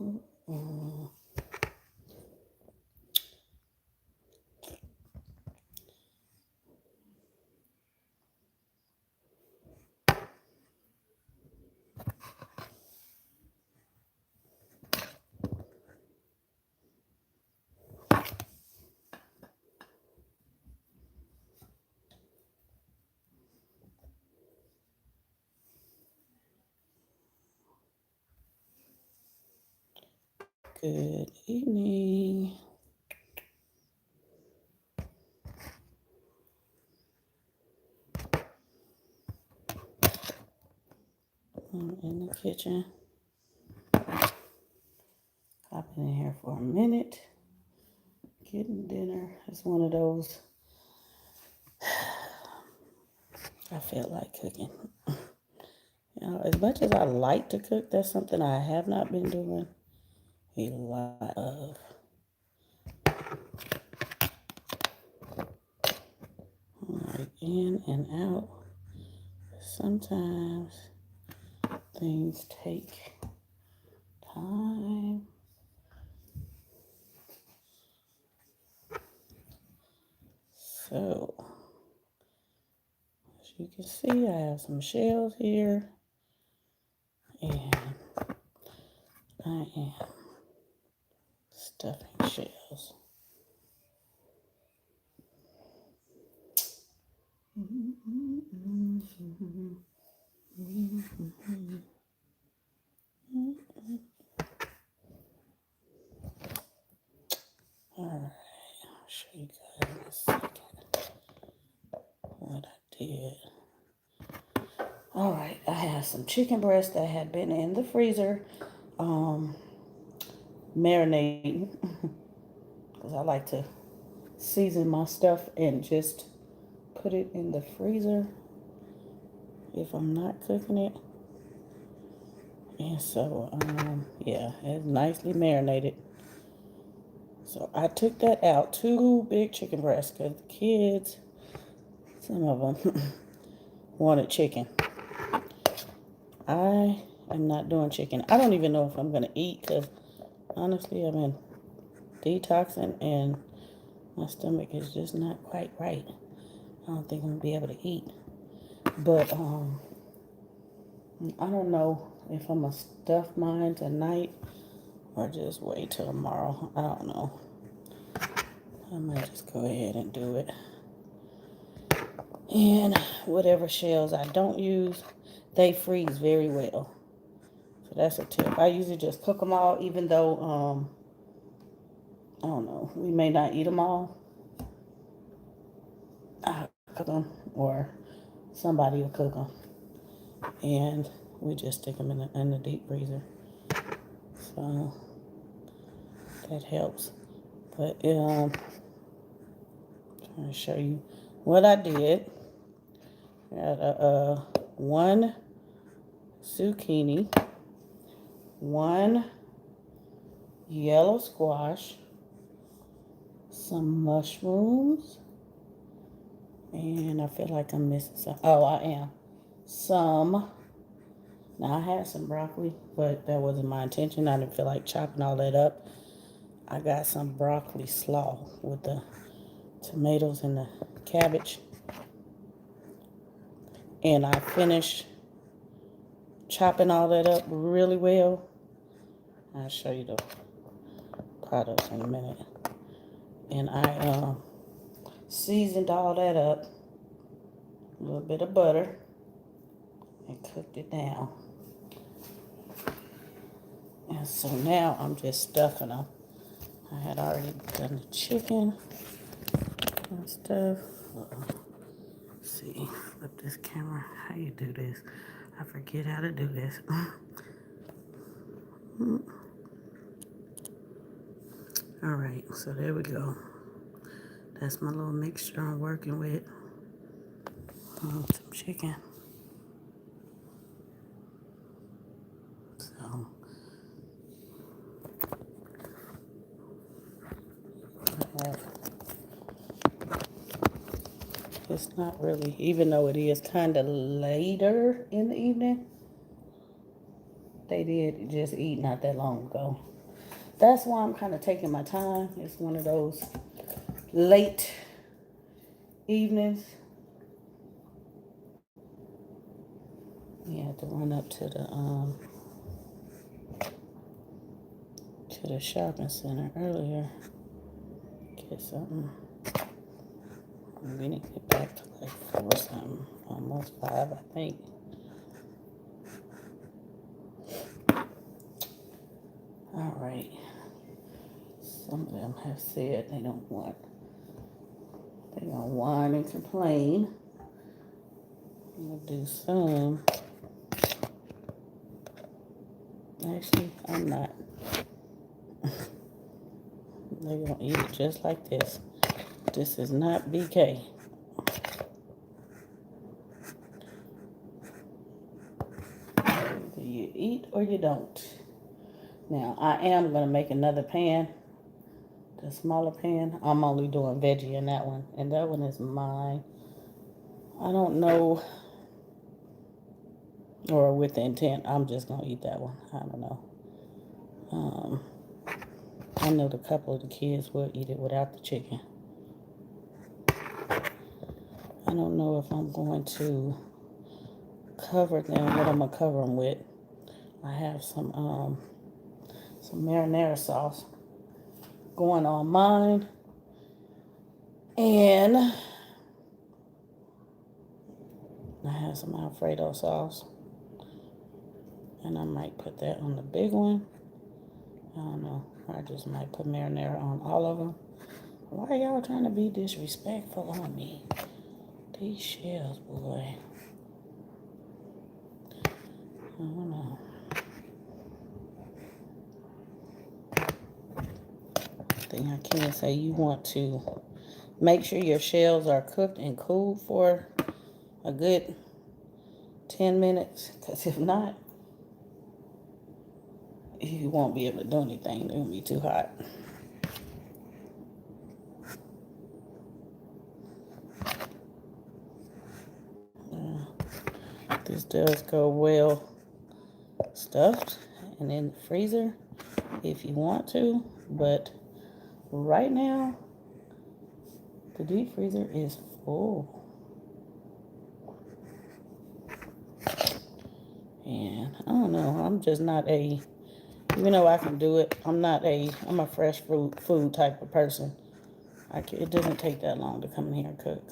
Mm. Good evening. I'm in the kitchen. Hopping in here for a minute. Getting dinner. It's one of those I feel like cooking. You know, as much as I like to cook, that's something I have not been doing a lot of. Like in and out. Sometimes things take time. So, as you can see, I have some shells here. And I am stuffing shells. All right, I'll show you guys in a second what I did. All right, I have some chicken breast that had been in the freezer, marinating, because I like to season my stuff and just put it in the freezer if I'm not cooking it. And so, yeah, it's nicely marinated. So I took that out, 2 big chicken breasts, because the kids, some of them, wanted chicken. I am not doing chicken. I don't even know if I'm going to eat, because honestly, I've been detoxing and my stomach is just not quite right. I don't think I'm going to be able to eat. But I don't know if I'm going to stuff mine tonight or just wait till tomorrow. I don't know. I might just go ahead and do it. And whatever shells I don't use, they freeze very well. So that's a tip. I usually just cook them all, even though, I don't know, we may not eat them all. I cook them, or somebody will cook them. And we just stick them in the deep freezer. So that helps. But I'm trying to show you what I did. I got one zucchini, one yellow squash, some mushrooms, and I feel like I'm missing some. Oh, I am. Some. Now, I had some broccoli, but that wasn't my intention. I didn't feel like chopping all that up. I got some broccoli slaw with the tomatoes and the cabbage. And I finished chopping all that up really well. I'll show you the products in a minute. And I seasoned all that up. A little bit of butter. And cooked it down. And so now I'm just stuffing them. I had already done the chicken and stuff. Let's see, flip this camera. How you do this? I forget how to do this. All right, so there we go. That's my little mixture I'm working with. Some chicken. So it's not really, even though it is kind of later in the evening, they did just eat not that long ago. That's why I'm kind of taking my time. It's one of those late evenings. You have to run up to the shopping center earlier. Get something. We need to get back to like 4 something, almost 5, I think. All right. Some of them have said they don't want. They're gonna whine and complain. I'm gonna do some. Actually, I'm not. They're gonna eat it just like this. This is not BK. Either you eat or you don't. Now, I am gonna make another pan. The smaller pan. I'm only doing veggie in that one. And that one is mine. I don't know. Or with the intent, I'm just gonna eat that one. I don't know. I know a couple of the kids will eat it without the chicken. I don't know if I'm going to cover them. What I'm gonna cover them with. I have some marinara sauce going on mine, and I have some Alfredo sauce, and I might put that on the big one. I don't know. I just might put marinara on all of them. Why are y'all trying to be disrespectful on me? These shells, boy. I don't know. Thing I can say, you want to make sure your shells are cooked and cooled for a good 10 minutes. Because if not, you won't be able to do anything. They're going to be too hot. This does go well stuffed and in the freezer if you want to, but right now the deep freezer is full. And I don't know, I'm just not a, even though I can do it, I'm a fresh food type of person. It doesn't take that long to come in here and cook.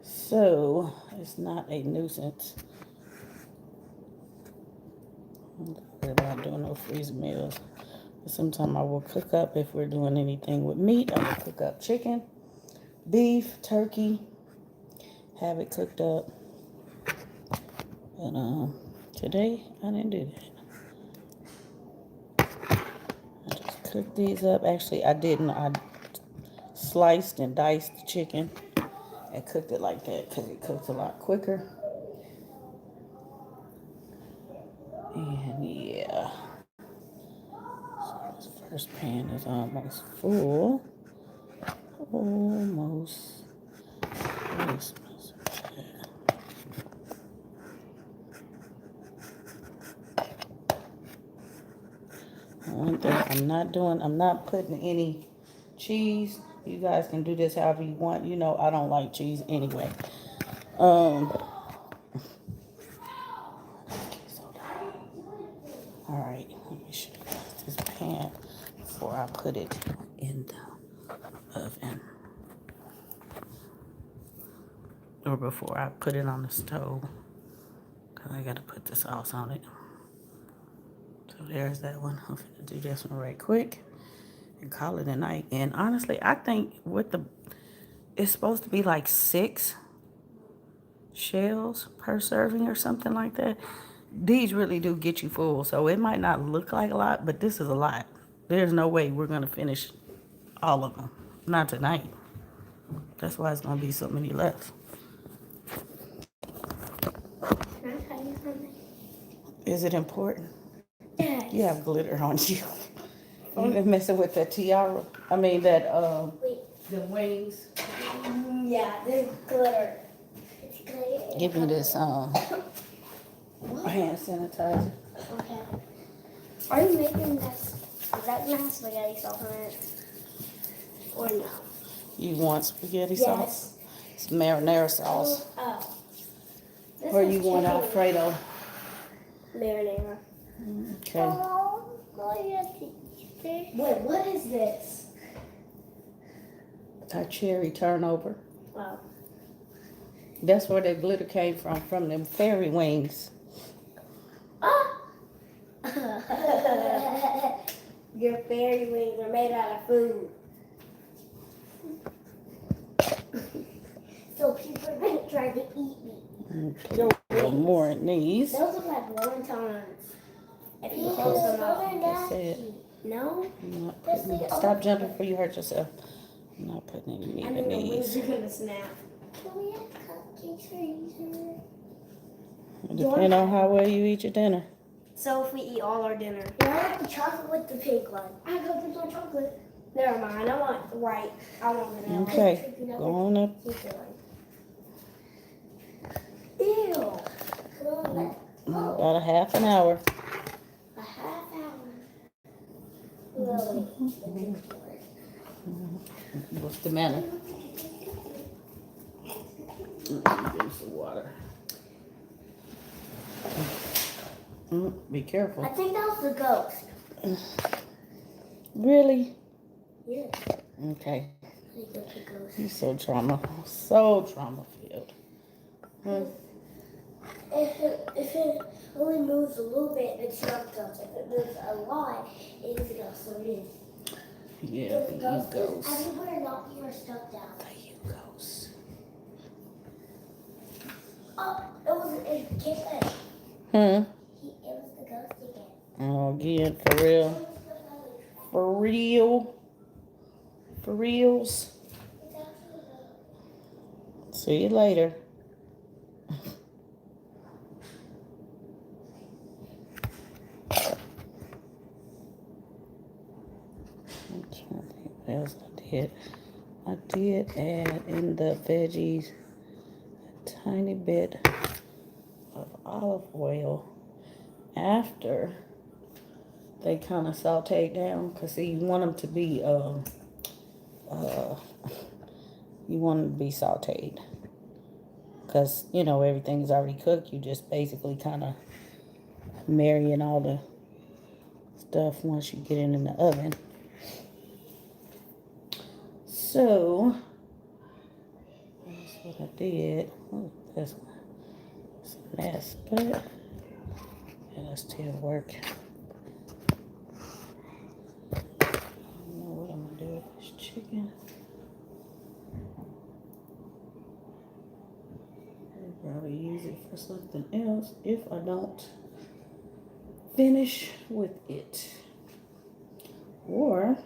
So it's not a nuisance. I'm not worried about doing no freezer meals. Sometimes I will cook up, if we're doing anything with meat, I will cook up chicken, beef, turkey, have it cooked up. But today I didn't do that. I just cooked these up. Actually, I didn't. I sliced and diced the chicken and cooked it like that because it cooks a lot quicker. And yeah, so this first pan is almost full. Almost. One thing I'm not putting any cheese. You guys can do this however you want. You know I don't like cheese anyway. Alright, let me show you this pan before I put it in the oven. Or before I put it on the stove. Because I gotta put the sauce on it. So there's that one. I'm gonna do this one right quick and call it a night. And honestly, I think it's supposed to be like 6 shells per serving or something like that. These really do get you full, so it might not look like a lot, but this is a lot. There's no way we're gonna finish all of them. Not tonight. That's why it's gonna be so many left. Can I tell you something? Is it important? Yes. You have glitter on you. You've been messing with that tiara. I mean the wings. Yeah, there's glitter. It's glitter. Give me this hand sanitizer. Okay. Are you making that? Is that gonna have spaghetti sauce on it? Or no? You want spaghetti sauce? It's marinara sauce. Oh. Or you want Alfredo? Marinara. Okay. Wait, what is this? Our cherry turnover. Oh. That's where the glitter came from them fairy wings. Ah! Your fairy wings are made out of food. So people are going to try to eat me. Okay. A little more in these. Those look like wontons. If you close them up. That's it. No? Stop jumping before you hurt yourself. I'm not putting any meat in The these. wings are going to snap. Can we have cupcakes for eating? It depends on how well you eat your dinner. So if we eat all our dinner. Yeah, I like the chocolate with the pink one. I got the chocolate. Never mind. I want white. I want vanilla. Okay. Go on up. Ew. About a half an hour. A half hour. Really? What's the matter? Give me some water. Be careful. I think that was the ghost. Really? Yeah. Okay. I think that's the ghost. You're so trauma filled. If it only moves a little bit, it's not a ghost. If it moves a lot, it is a ghost. So it is. Yeah, the you ghost. Everywhere not you're stuck down. The you ghost. Oh, it came back. It was the ghost again. Oh, again, for real. For real. For reals. See you later. I'm trying to think what else I did. I did add in the veggies a tiny bit of olive oil after they kind of sauteed down, because see, you want them to be sauteed, because you know everything's already cooked. You just basically kind of marrying all the stuff once you get it in the oven. So that's what I did. Oh, this one, it's a mess, but it'll still work. I don't know what I'm gonna do with this chicken. I'll probably use it for something else if I don't finish with it. Or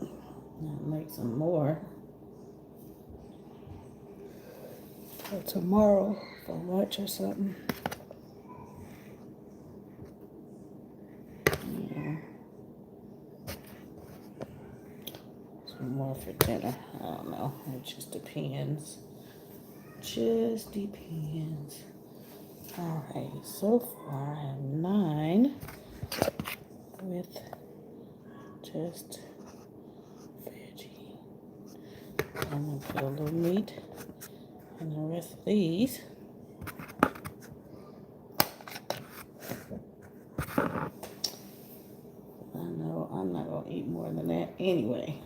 I'll make some more for tomorrow for lunch or something. More for dinner. I don't know. It just depends. Just depends. Alright, so far I have 9 with just veggie. I'm gonna put a little meat in the rest of these. I know I'm not gonna eat more than that anyway.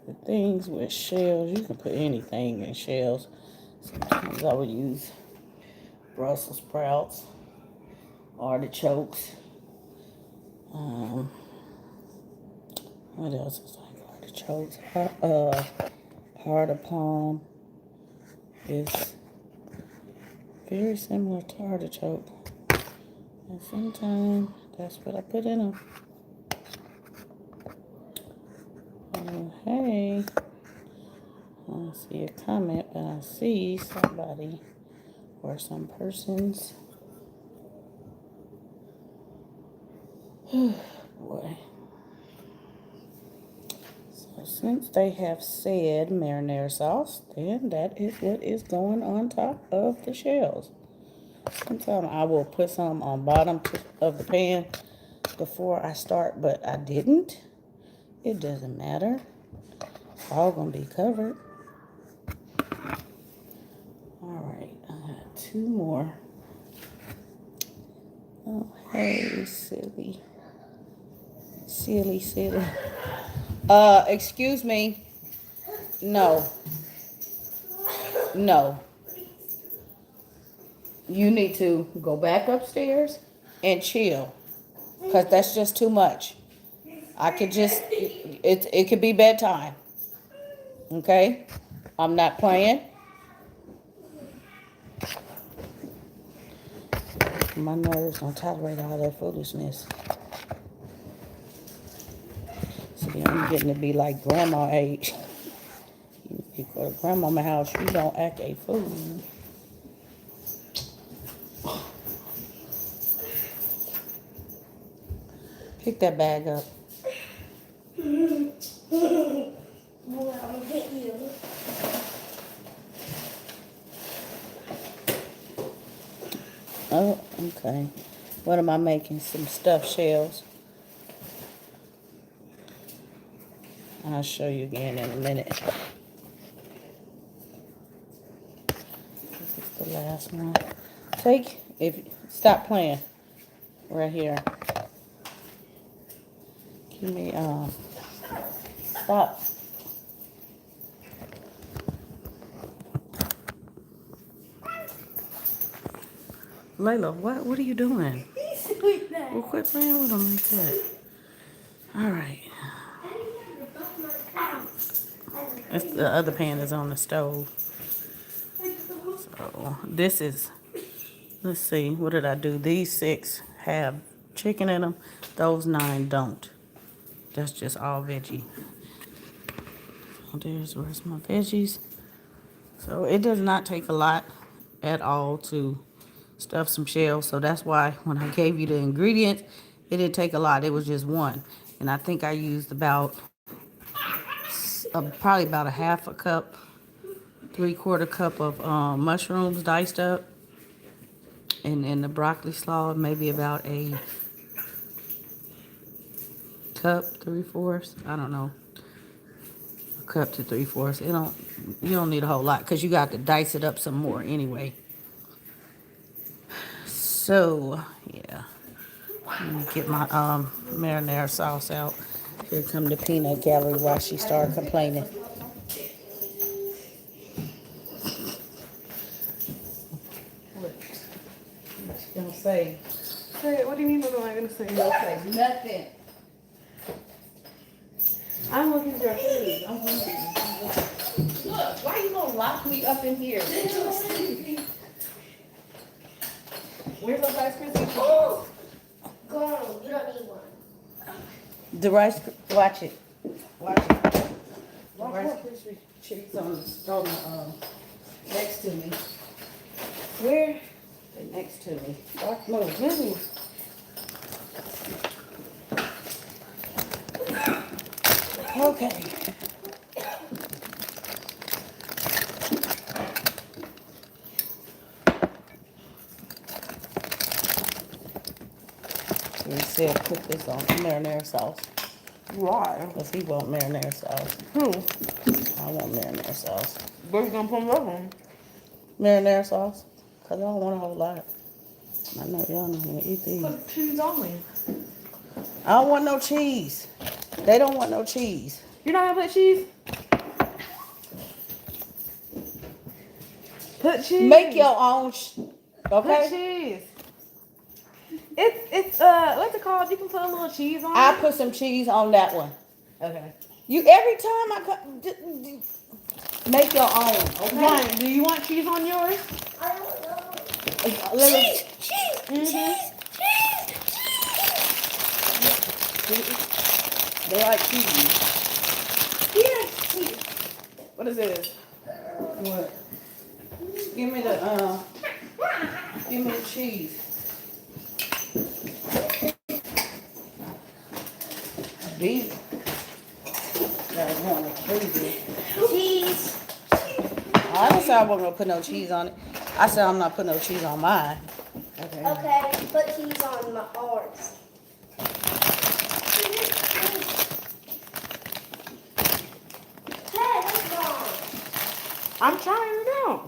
The things with shells, you can put anything in shells. Sometimes I would use Brussels sprouts, artichokes. What else is like artichokes? Heart of palm is very similar to artichoke. And sometimes that's what I put in them. Okay. I don't see a comment, but I see somebody or some persons. Boy. So since they have said marinara sauce, then that is what is going on top of the shells. Sometimes I will put some on bottom of the pan before I start, but I didn't. It doesn't matter. It's all gonna be covered. All right, I got 2 more. Oh, hey, silly. Silly. Excuse me. No. You need to go back upstairs and chill. Because that's just too much. It could be bedtime. Okay? I'm not playing. My nerves don't tolerate all that foolishness. See, I'm getting to be like grandma age. You go to grandmama's house, you don't act a fool. Pick that bag up. Boy, I'm gonna hit you. Oh, okay. What am I making? Some stuffed shells. I'll show you again in a minute. This is the last one. Stop playing. Right here. Give me, stop. Layla, what are you doing? Well, quit playing with them like that. All right. The other pan is on the stove. So this is, let's see, what did I do? These 6 have chicken in them. Those 9 don't. That's just all veggie. Where's my veggies? So it does not take a lot at all to stuff some shells. So that's why when I gave you the ingredients, it didn't take a lot. It was just 1. And I think I used probably about a half a cup, 3/4 cup of mushrooms diced up. And the broccoli slaw, maybe about a cup, 3/4. I don't know. A cup to 3/4. You don't need a whole lot because you got to dice it up some more anyway. So yeah, let me get my marinara sauce out. Here come the peanut gallery while she started complaining. What you gonna say? What do you mean what am I going to say? Don't say nothing. I'm looking for food. I'm hungry. Look, why you gonna lock me up in here? Where's those ice cream? Oh! Go on, you don't need one. The rice, watch it. Watch it. The Rice Krispie treats on next to me. Where? They're next to me. Watch, move. Okay. He said put this on marinara sauce. Why? Because he want marinara sauce. Who? I want marinara sauce. Where you going to put them on? Marinara sauce? Because I don't want a whole lot. I know y'all not going to eat these. Put cheese on me. I don't want no cheese. They don't want no cheese. You're not going to put cheese? Put cheese. Make your own, Put okay? cheese. It's what's it called? You can put a little cheese on I it. put some cheese on that one. Okay. You every time I make your own, okay? Ryan, do you want cheese on yours? I don't know. Let me- Cheese! They like cheese. Yes! What is this? What? Give me the cheese. These guys want to freeze. Cheese. I didn't say I wasn't gonna put no cheese on it. I said I'm not putting no cheese on mine. Okay. Okay, put cheese on my ours. Hey, what's wrong? I'm trying it out.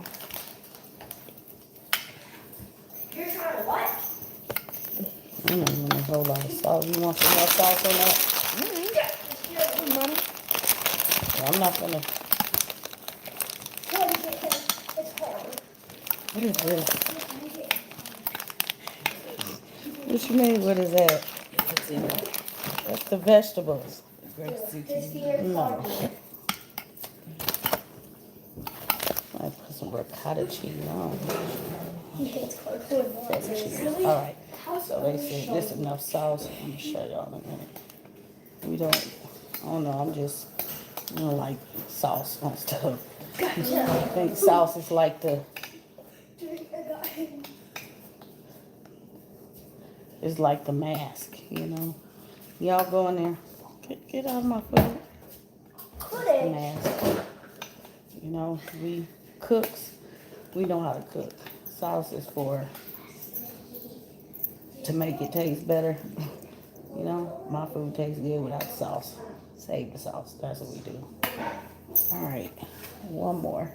You're trying to what? I don't want a whole lot of salt. You want some more sauce on that? Money. Well, I'm not gonna. It's hard. What is this? What you mean? What is that? That's the vegetables. This here is No. hard. I put some ricotta cheese on. He hates cardboard. All right. So they said this is enough sauce. I'm gonna show y'all in a minute. We don't. I don't know. I don't like sauce on stuff. I think sauce is like it's like the mask, you know. Y'all go in there. Get out of my food. Could Mask. You know, we cooks. We know how to cook. Sauce is to make it taste better. You know, my food tastes good without sauce. Save the sauce. That's what we do. All right, one more.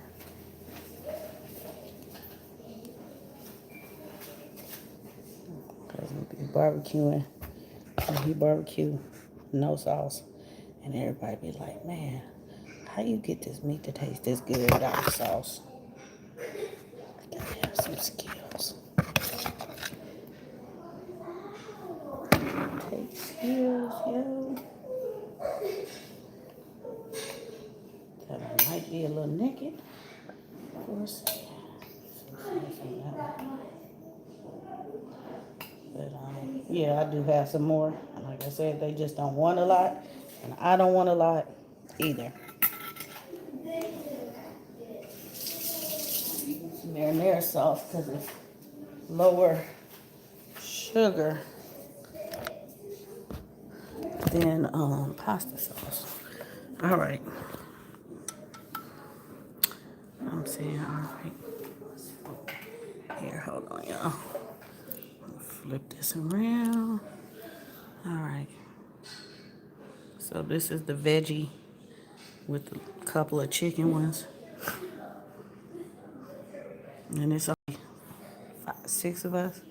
Cause we be barbecuing, and he barbecue, no sauce, and everybody be like, "Man, how you get this meat to taste this good without the sauce?" I gotta have some skills. Take skills, yo. That one might be a little naked. Of course. But yeah, I do have some more. And like I said, they just don't want a lot, and I don't want a lot either. Marinara sauce because it's lower sugar than pasta sauce. All right. I'm saying all right. Here, hold on, y'all. Flip this around. All right. So this is the veggie with a couple of chicken ones. And it's only 6 of us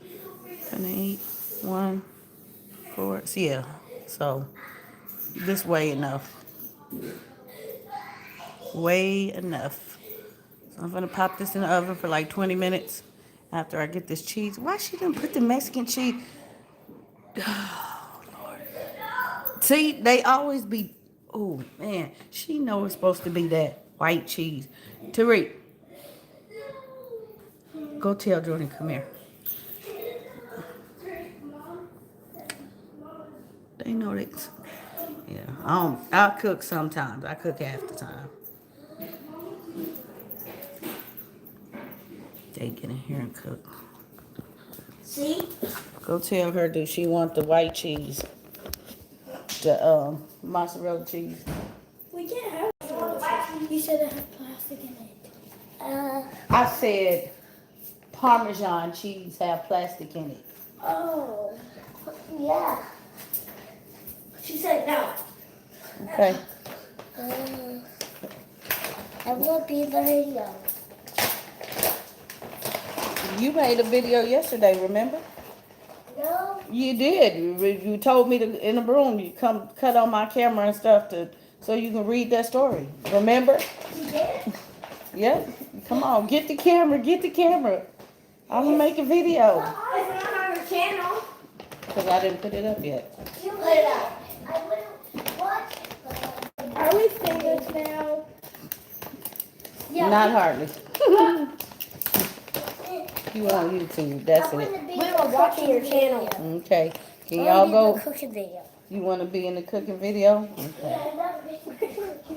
gonna eat. 1, 4. So yeah. So this way enough. Way enough. So I'm gonna pop this in the oven for like 20 minutes after I get this cheese. Why she didn't put the Mexican cheese? Oh, Lord. See, they always be, oh, man. She know it's supposed to be that white cheese. Tariq, go tell Jordan, come here. They know that. Yeah, I cook sometimes. I cook half the time. They get in here and cook. See? Go tell her, does she want the white cheese? The mozzarella cheese. We can't have it. You said it had plastic in it. I said Parmesan cheese have plastic in it. Oh. Yeah. She said no. Okay. I will be the radio. You made a video yesterday, remember? No. You did. You told me to in the room. You come cut on my camera and stuff so you can read that story. Remember? You did? Yep. Come on, get the camera. Get the camera. I'm gonna make a video. It's not on your channel. Cause I didn't put it up yet. You put it up. I will. What? Are we famous now? Yeah. Not hardly. You on YouTube? That's it. We were watching your channel. Okay. Can y'all go? Cooking video. You want to be in the cooking video? Okay.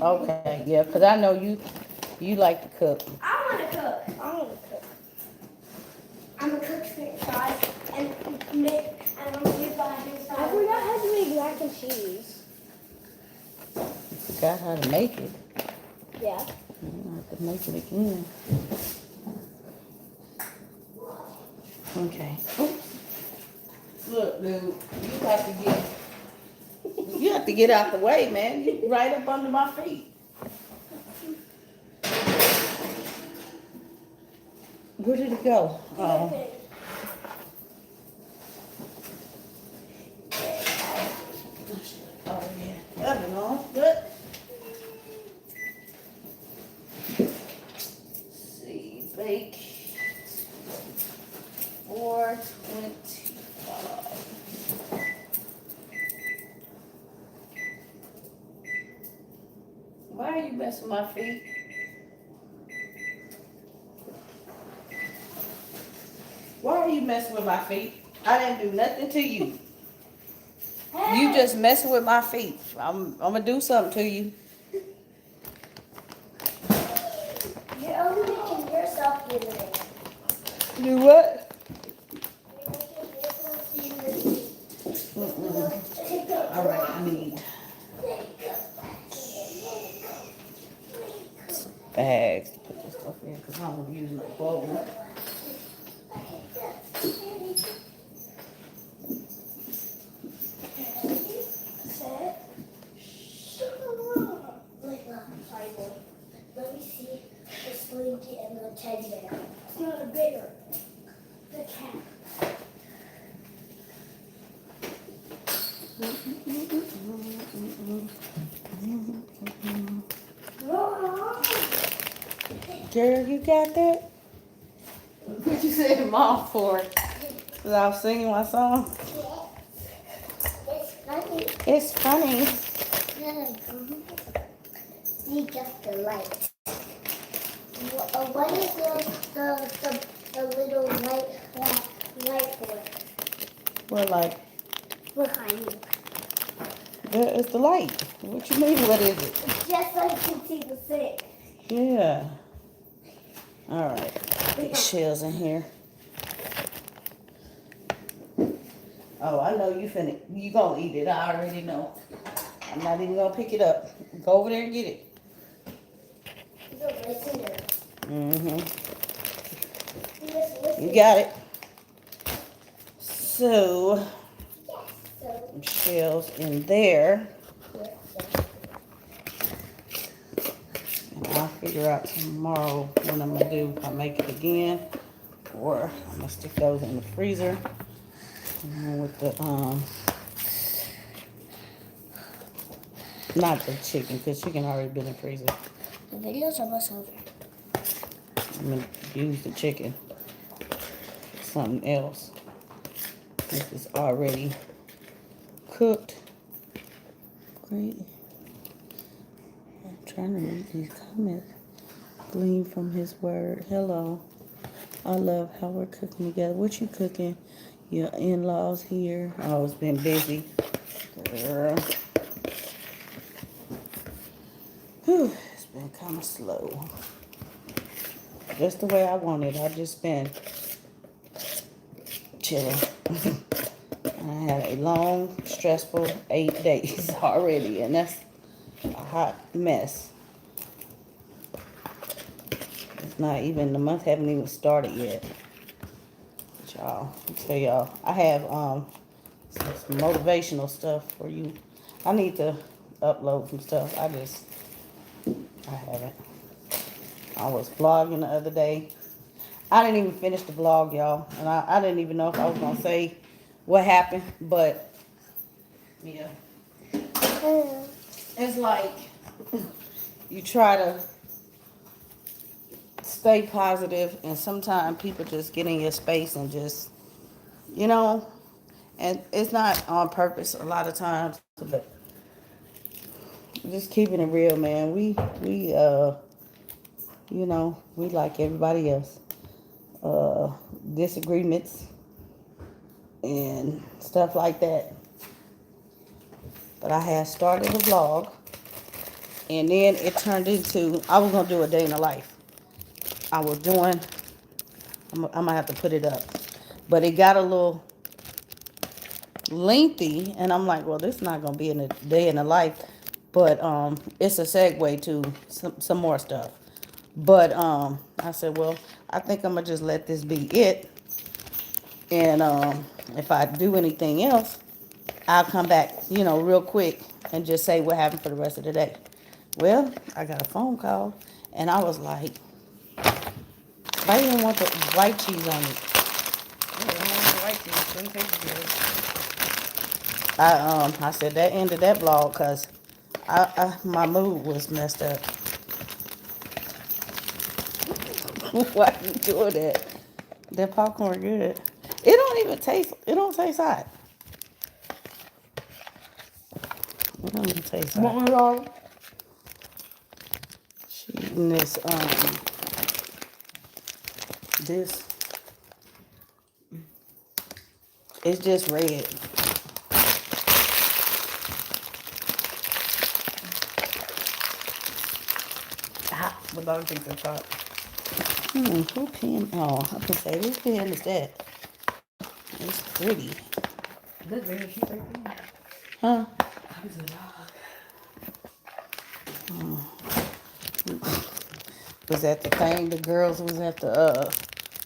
Okay, yeah, because I know you like to cook. I want to cook. I'm a cook guys, and I'm here by his side. I forgot how to make mac and cheese. Got how to make it. Yeah. You don't have to make it again. Okay. Oops. Look, dude, you have to get out the way, man. You right up under my feet. Where did it go? Oh. Oh yeah. That belongs. Good. See, bake 425. Why are you messing with my feet? Why are you messing with my feet? I didn't do nothing to you. You just messing with my feet. I'm gonna do something to you. You're only making yourself get it. Do what? All right, I need bags to put this stuff in because I don't want to use no bowl. Let me see the slinky and the teddy bear. It's not a bear. The cat. Girl, you got that? What you said mom for? Because I was singing my song. It's funny. It's funny. You got the light. What is the little light for? We're like, Behind you. there is the light. What you mean, what is it? It's just so you can see the sink. Yeah. All right. These shells in here. Oh, I know you gonna eat it. I already know. I'm not even gonna pick it up. Go over there and get it. Mm-hmm. You got it. So, shells in there. And I'll figure out tomorrow what I'm gonna do. If I make it again, or I'm gonna stick those in the freezer. And with the not the chicken, because chicken already been in the freezer. The video's almost over. I'm gonna use the chicken for something else. This is already cooked. Great. I'm trying to read these comments. Glean from his word. Hello. I love how we're cooking together. What you cooking? Your in-laws here. Oh, it's been busy. Girl. Whew, it's been kind of slow. Just the way I wanted. I just been chilling. I had a long, stressful 8 days already, and that's a hot mess. It's not even, the month haven't even started yet. But y'all, I'll tell y'all, I have some motivational stuff for you. I need to upload some stuff. I haven't. I was vlogging the other day. I didn't even finish the vlog, y'all. And I didn't even know if I was going to say what happened. But, yeah. It's like you try to stay positive, and sometimes people just get in your space and just, you know, and it's not on purpose a lot of times. But just keeping it real, man. We you know, we like everybody else. Disagreements and stuff like that. But I had started a vlog, And then it turned into, I was going to do a day in the life. I was doing, I'm going to have to put it up. But it got a little lengthy. And I'm like, well, this is not going to be in a day in the life. But it's a segue to some more stuff. But I said, well, I think I'm going to just let this be it. And if I do anything else, I'll come back, real quick and just say what happened for the rest of the day. Well, I got a phone call, and I was like, why you don't want the white cheese on it? I said that ended that vlog because my mood was messed up. Why you doing that? That popcorn good. It don't taste hot. It don't even taste hot. She eating this, it's just red. Hot, but I don't think it's hot. Who pen? Oh, I can say, whose pen is that? It's pretty. Good baby, she's right there. Huh? Was at the thing, the girls was at the,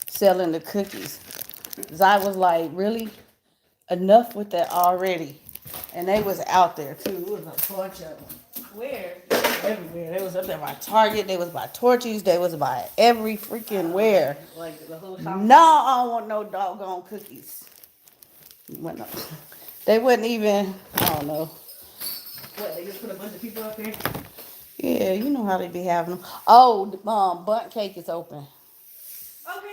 selling the cookies. Zai was like, really? Enough with that already. And they was out there too. It was a bunch of them. Where? Everywhere. They was up there by Target. They was by Torchy's. They was by every freaking where. Like the whole shop? No, I don't want no doggone cookies. They wouldn't even, I don't know. What, they just put a bunch of people up there? Yeah, you know how they be having them. Oh, the bundt cake is open. Okay.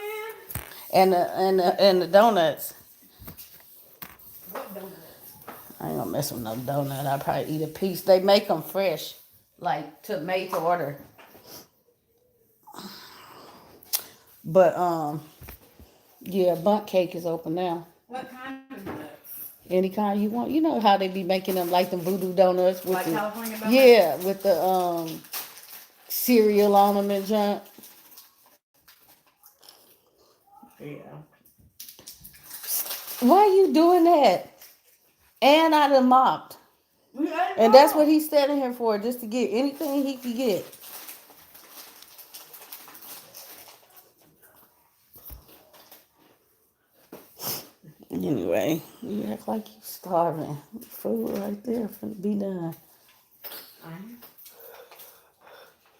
And the donuts. What donuts? I ain't gonna mess with no donut. I'll probably eat a piece. They make them fresh, like made to order. But yeah, bundt cake is open now. What kind of donuts? Any kind you want. You know how they be making them like them voodoo donuts with Like the California donuts? yeah, with the cereal on them and junk. Yeah. Why you doing that? And I done mopped. And that's what he's standing here for, just to get anything he can get. Anyway, you act like you starving. Food right there finna be done.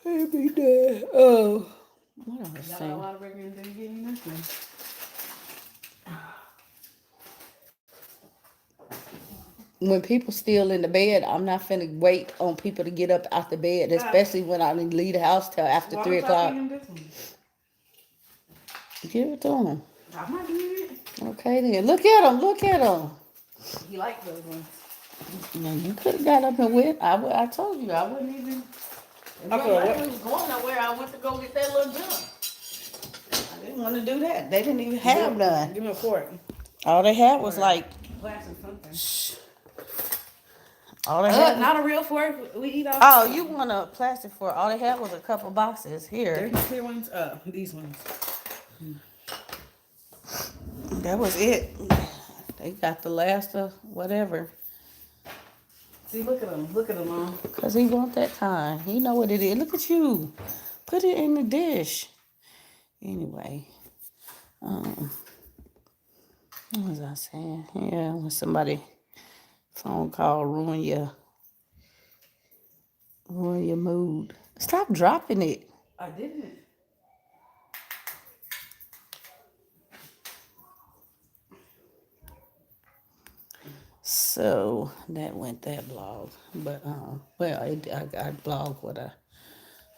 It'll be done. Oh. What I was Got a saying? lot of burgers and getting nothing. When people still in the bed, I'm not finna wait on people to get up out the bed, especially when I leave the house till after 3 o'clock. Give it to him. I'm not doing it. Okay then. Look at him. Look at him. He likes those ones. Now you could have got up and went. I told you I wouldn't even. Okay, I was going nowhere. I went to go get that little junk. I didn't want to do that. They didn't even have none. Give me a fork. All they had was like. Glass or something. Shh. All they had. Not a real fork. We eat off. Oh, you want a plastic fork? All they had was a couple boxes here. There's no clear ones. These ones. That was it. They got the last of whatever. See, look at them. Look at them, Mom. Cause he want that kind. He know what it is. Look at you. Put it in the dish. Anyway, what was I saying? Yeah, when somebody phone call ruin your mood. Stop dropping it. I didn't. So that went that blog, but well, I blogged what I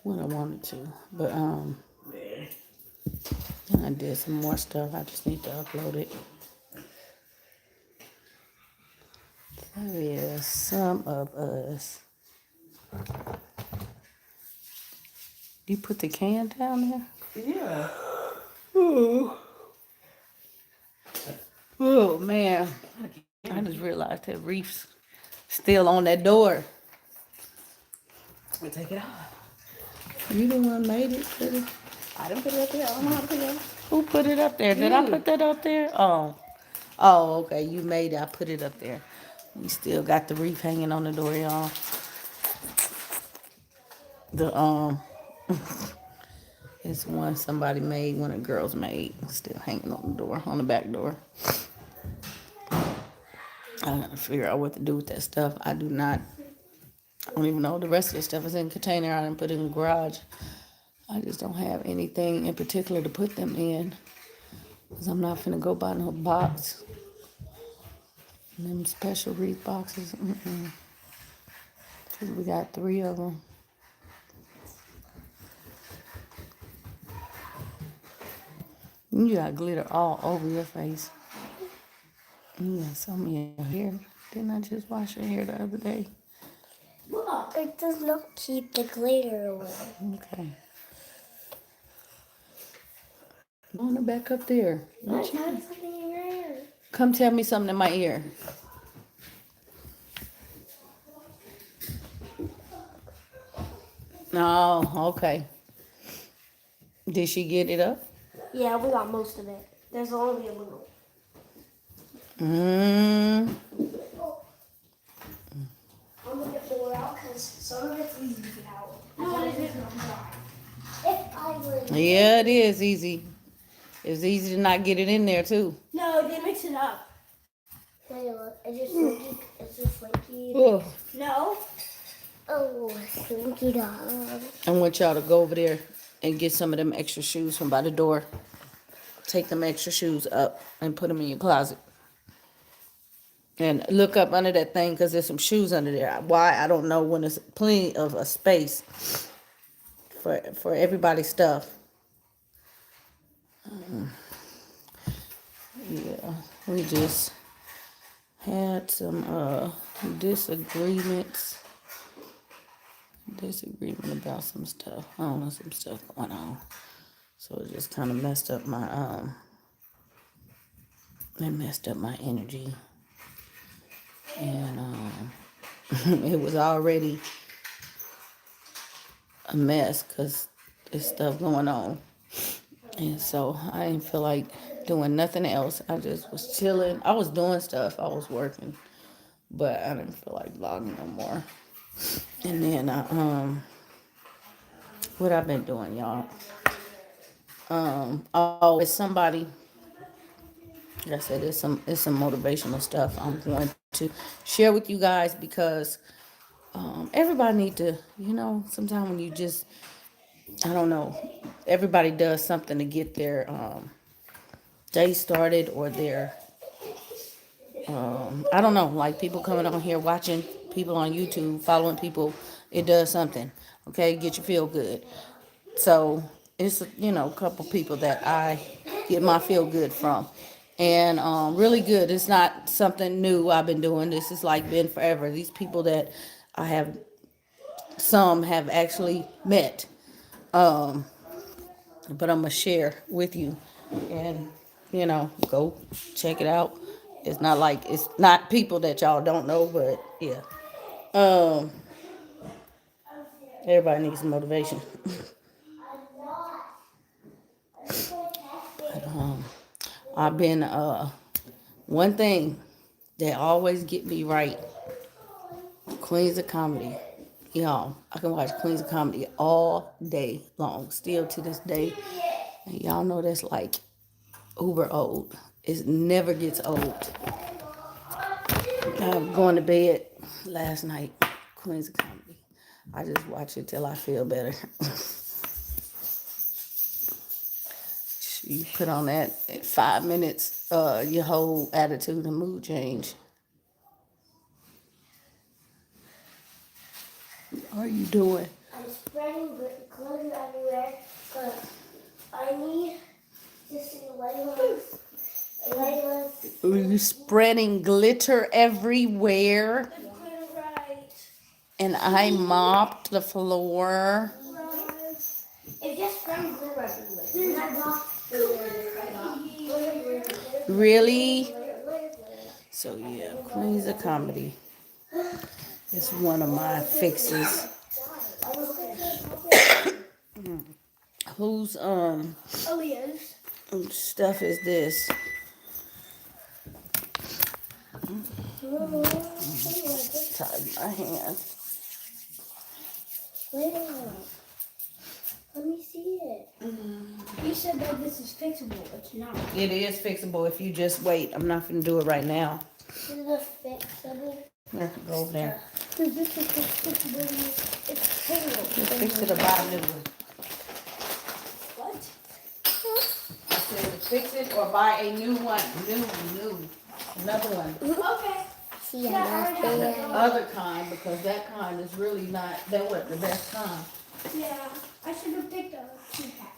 wanted to, but I did some more stuff. I just need to upload it. So yeah, some of us. You put the can down there? Yeah. Oh man, I just realized that reef's still on that door. We'll take it off. You the one made it, pretty. I didn't put it up there. I don't know how to put it up. Who put it up there? Did I put that up there? Oh. Oh, okay. You made it. I put it up there. We still got the wreath hanging on the door, y'all. The it's one somebody made, one of the girls made, still hanging on the door, on the back door. I gotta figure out what to do with that stuff. I don't even know. The rest of the stuff is in a container. I didn't put it in the garage. I just don't have anything in particular to put them in. Because I'm not finna go buy no box. Them special wreath boxes. Because we got 3 of them. You got glitter all over your face. You got some in your hair. Didn't I just wash your hair the other day? It does not keep the glitter away. Okay. Go on back up there. Tell me something in your ear. Come tell me something in my ear. Oh, okay. Did she get it up? Yeah, we got most of it. There's only a little. Mm. I'm gonna pull it out because some of it's easy to get out. No, it isn't. If I were. Yeah, it is easy. It's easy to not get it in there too. No, they mix it up. Hey, look, it's just slinky. It's just slinky. Oh. No. Oh, slinky dog. I want y'all to go over there and get some of them extra shoes from by the door. Take them extra shoes up and put them in your closet. And look up under that thing because there's some shoes under there. Why? I don't know, when there's plenty of a space for everybody's stuff. Yeah, we just had some disagreement about some stuff. I don't know, some stuff going on. So it just kind of messed up my energy. And it was already a mess because there's stuff going on. And so I didn't feel like doing nothing else. I just was chilling. I was doing stuff. I was working. But I didn't feel like vlogging no more. And then what I've been doing, y'all. It's somebody, like I said, it's some motivational stuff I'm going to share with you guys because everybody need to, sometimes when you just, I don't know, everybody does something to get their day started or their, I don't know, like people coming on here, watching people on YouTube, following people, it does something, okay, get you feel good. So it's, a couple people that I get my feel good from. And really good. It's not something new I've been doing. This has like been forever. These people that I have, some have actually met. But I'm going to share with you. And, go check it out. It's not people that y'all don't know, but yeah. Everybody needs some motivation. But I've been one thing that always get me right, Queens of Comedy. Y'all, I can watch Queens of Comedy all day long, still to this day. And y'all know that's like uber old. It never gets old. I'm going to bed last night, Queens of Comedy. I just watch it till I feel better. You put on that 5 minutes, your whole attitude and mood change. What are you doing? I'm spreading glitter everywhere, but I need to see Layla's. Are you spreading glitter everywhere? The glitter right. And I mopped the floor. It's just spreading glitter everywhere. Really? So yeah, Queens of Comedy is one of my fixes. Whose Aaliyah's. stuff is this? Tighten my hands. Wait. Let me see it. You said that this is fixable. It's not. It is fixable if you just wait. I'm not gonna do it right now. This is a fixable. Here, go over there. Because this is fixable. It's fixable. Just fix it or buy a new one. What? I said fix it or buy a new one. New. Another one. Okay. See, The other kind, because that kind is really not, that wasn't the best kind. Yeah, I should have picked a 2-pack.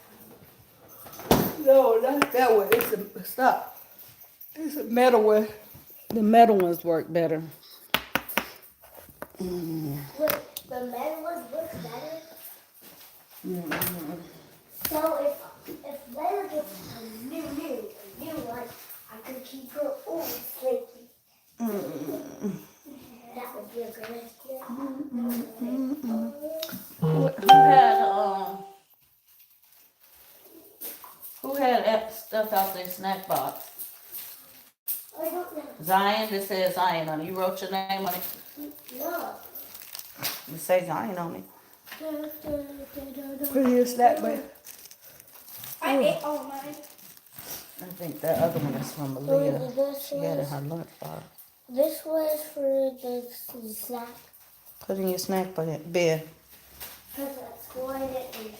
No, not that one. Stop. It's a metal one. The metal ones work better. Wait, the metal ones work better? Mm-hmm. So if Layla gets a new one, I could keep her old slinky. That would be a good idea. Who had that stuff out their snack box? I don't know. Zion. This says Zion on it. You wrote your name on it. No. It says Zion on it. Put in your snack bag. I ate all mine. I think that other one is from Aaliyah. This She had it in her lunch box. This was for the snack. Put in your snack bed. Because that's what it is.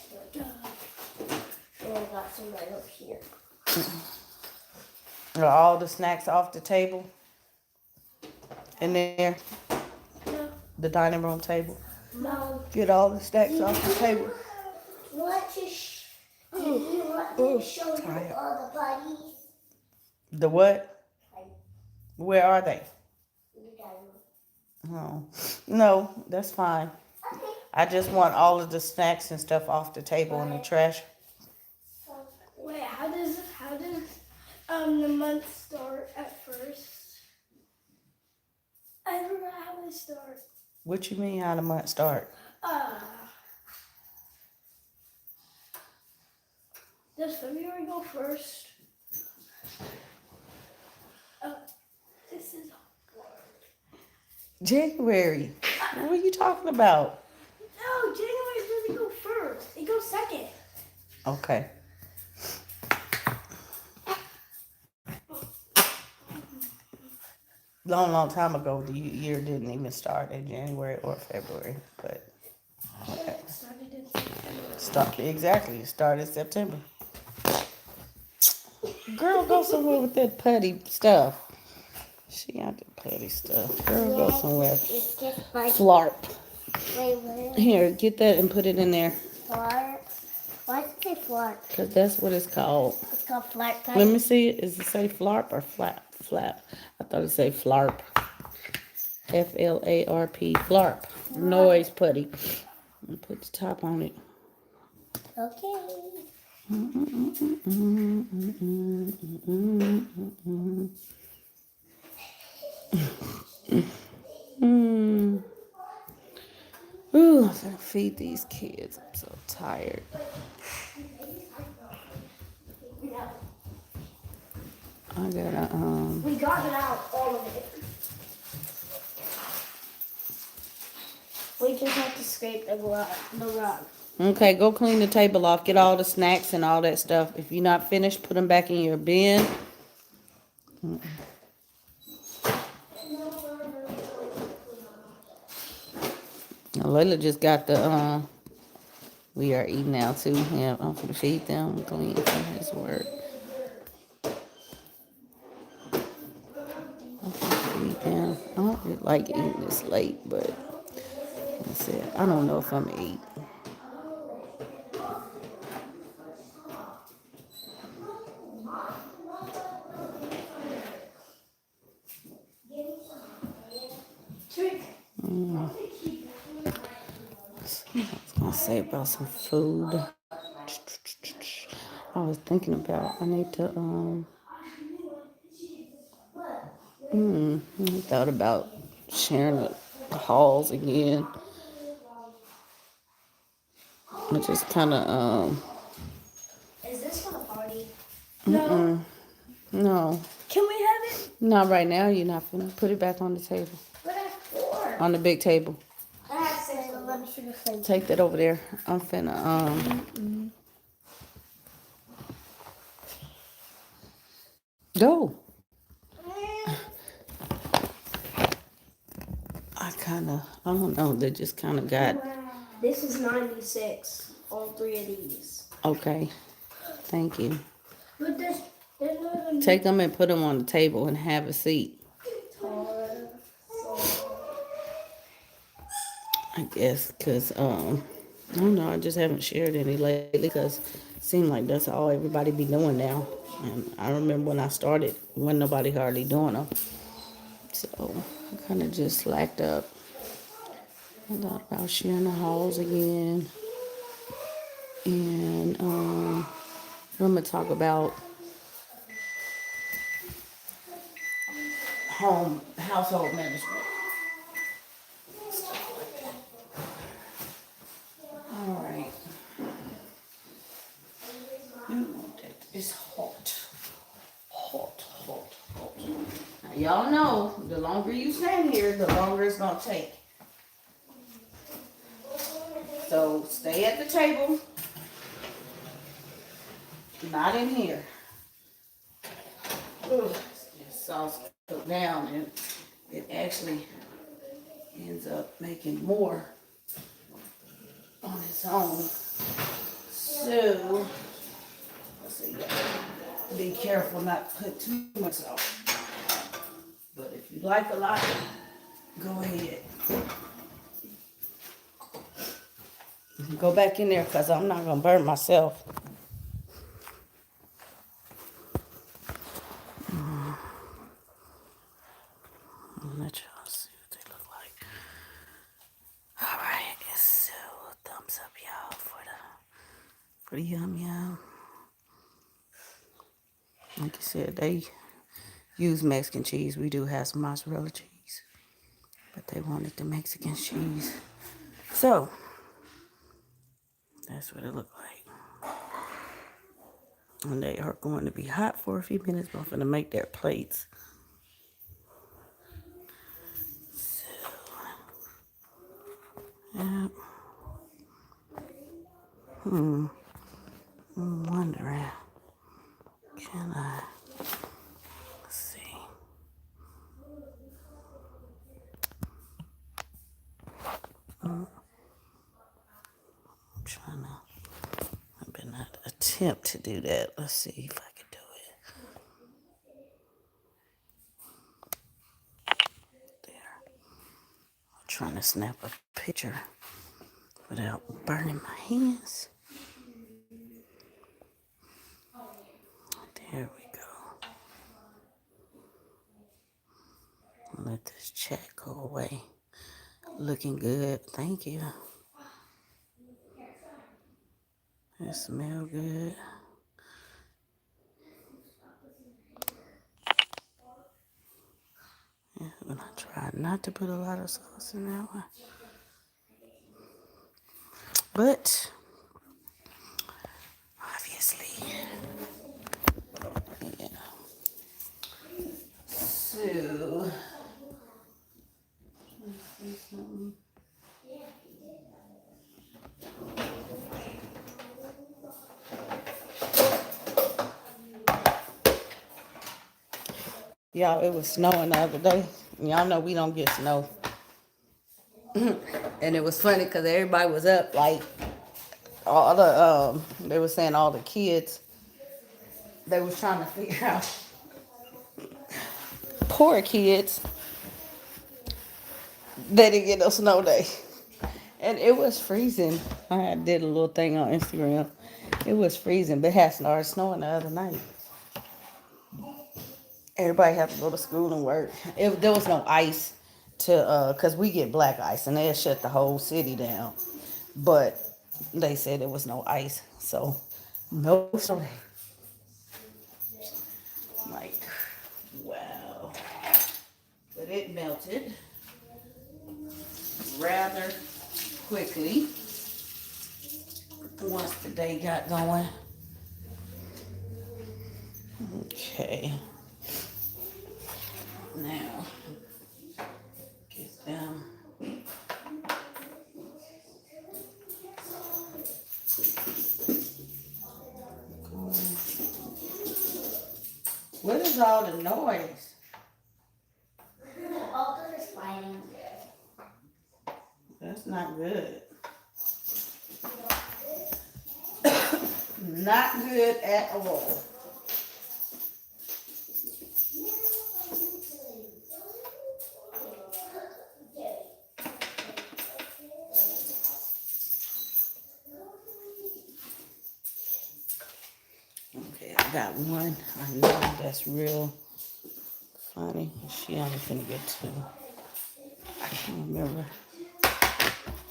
And I got some right up here. Are all the snacks off the table? In there? No. The dining room table? No. Get all the snacks off the table. Do you want to show you tired. all the buddies? The what? Where are they? In the dining room. Oh, no, that's fine. Okay. I just want all of the snacks and stuff off the table in the trash. Wait, how does the month start at first? I don't know how it starts. What you mean how the month start? Does February go first? This is hard. January. What are you talking about? No, January doesn't go first. It goes second. Okay. Long time ago, the year didn't even start in January or February, but It started in September. exactly. It started in September. Girl, go somewhere with that putty stuff. She got the putty stuff. Girl, go somewhere. It's just like Flarp. wait. Here, get that and put it in there. Flarp. Why does it say flarp? Because that's what it's called. It's called flarp. Let me see it. Does it say flarp or flap? Flap. I thought it said flarp. Flarp. Flarp. Noise putty. And put the top on it. Okay. Ooh, I'm gonna feed these kids. I'm so tired. I gotta We got it out, all of it. We just have to scrape the rug. Okay, go clean the table off. Get all the snacks and all that stuff. If you're not finished, put them back in your bin. Now, Layla just got the, we are eating now too. Yeah, I'm gonna feed them, clean from his work. I'm gonna feed them. I don't really like eating this late, but that's it. I don't know if I'm gonna eat. I was gonna say about some food. I was thinking about I need to I thought about sharing the halls again. I just kinda No. No. Can we have it? Not right now. You're not finna put it back on the table. But I have 4. On the big table. I have 6. So let me see the thing. Take that over there. I'm finna go. I don't know. They just kind of got. This is 96. All 3 of these. Okay. Thank you. But there's no. Take them and put them on the table and have a seat. I guess because, I don't know. I just haven't shared any lately because it seemed like that's all everybody be doing now. And I remember when I started, wasn't nobody hardly doing them. So I kind of just slacked up. I thought about sharing the halls again. And I'm going to talk about household management. Stuff like that. All right. It's hot. Hot. Now, y'all know, the longer you stand here, the longer it's going to take. So stay at the table. Not in here. This sauce cooked down and it actually ends up making more on its own. So let's see. Be careful not to put too much sauce. But if you like a lot, go ahead. Go back in there because I'm not going to burn myself. I'll let y'all see what they look like. All right. So, thumbs up, y'all, for the yum yum. Like you said, they use Mexican cheese. We do have some mozzarella cheese. But they wanted the Mexican cheese. So, that's what it looked like. And they are going to be hot for a few minutes, but I'm going to make their plates. So, yeah. I'm wondering, can I, let's see. I'm trying to, I better not attempt to do that. Let's see if I can do it. There. I'm trying to snap a picture without burning my hands. There we go. Let this chat go away. Looking good. Thank you. It smells good. Yeah, and I try not to put a lot of sauce in that one. But obviously, yeah. So, y'all, it was snowing the other day. Y'all know we don't get snow. And it was funny because everybody was up, like, all the, they were saying all the kids, they was trying to figure out, poor kids, they didn't get no snow day. And it was freezing. I did a little thing on Instagram. It was freezing, but it had started snowing the other night. Everybody had to go to school and work. There was no ice because we get black ice, and they shut the whole city down. But they said there was no ice, so no snow day. Like, wow. But it melted rather quickly once the day got going. Okay. Now, get them. What is all the noise? All those are sliding. That's not good. Not good at all. Okay, I got one. I know that's real funny. She only finna get two. I can't remember.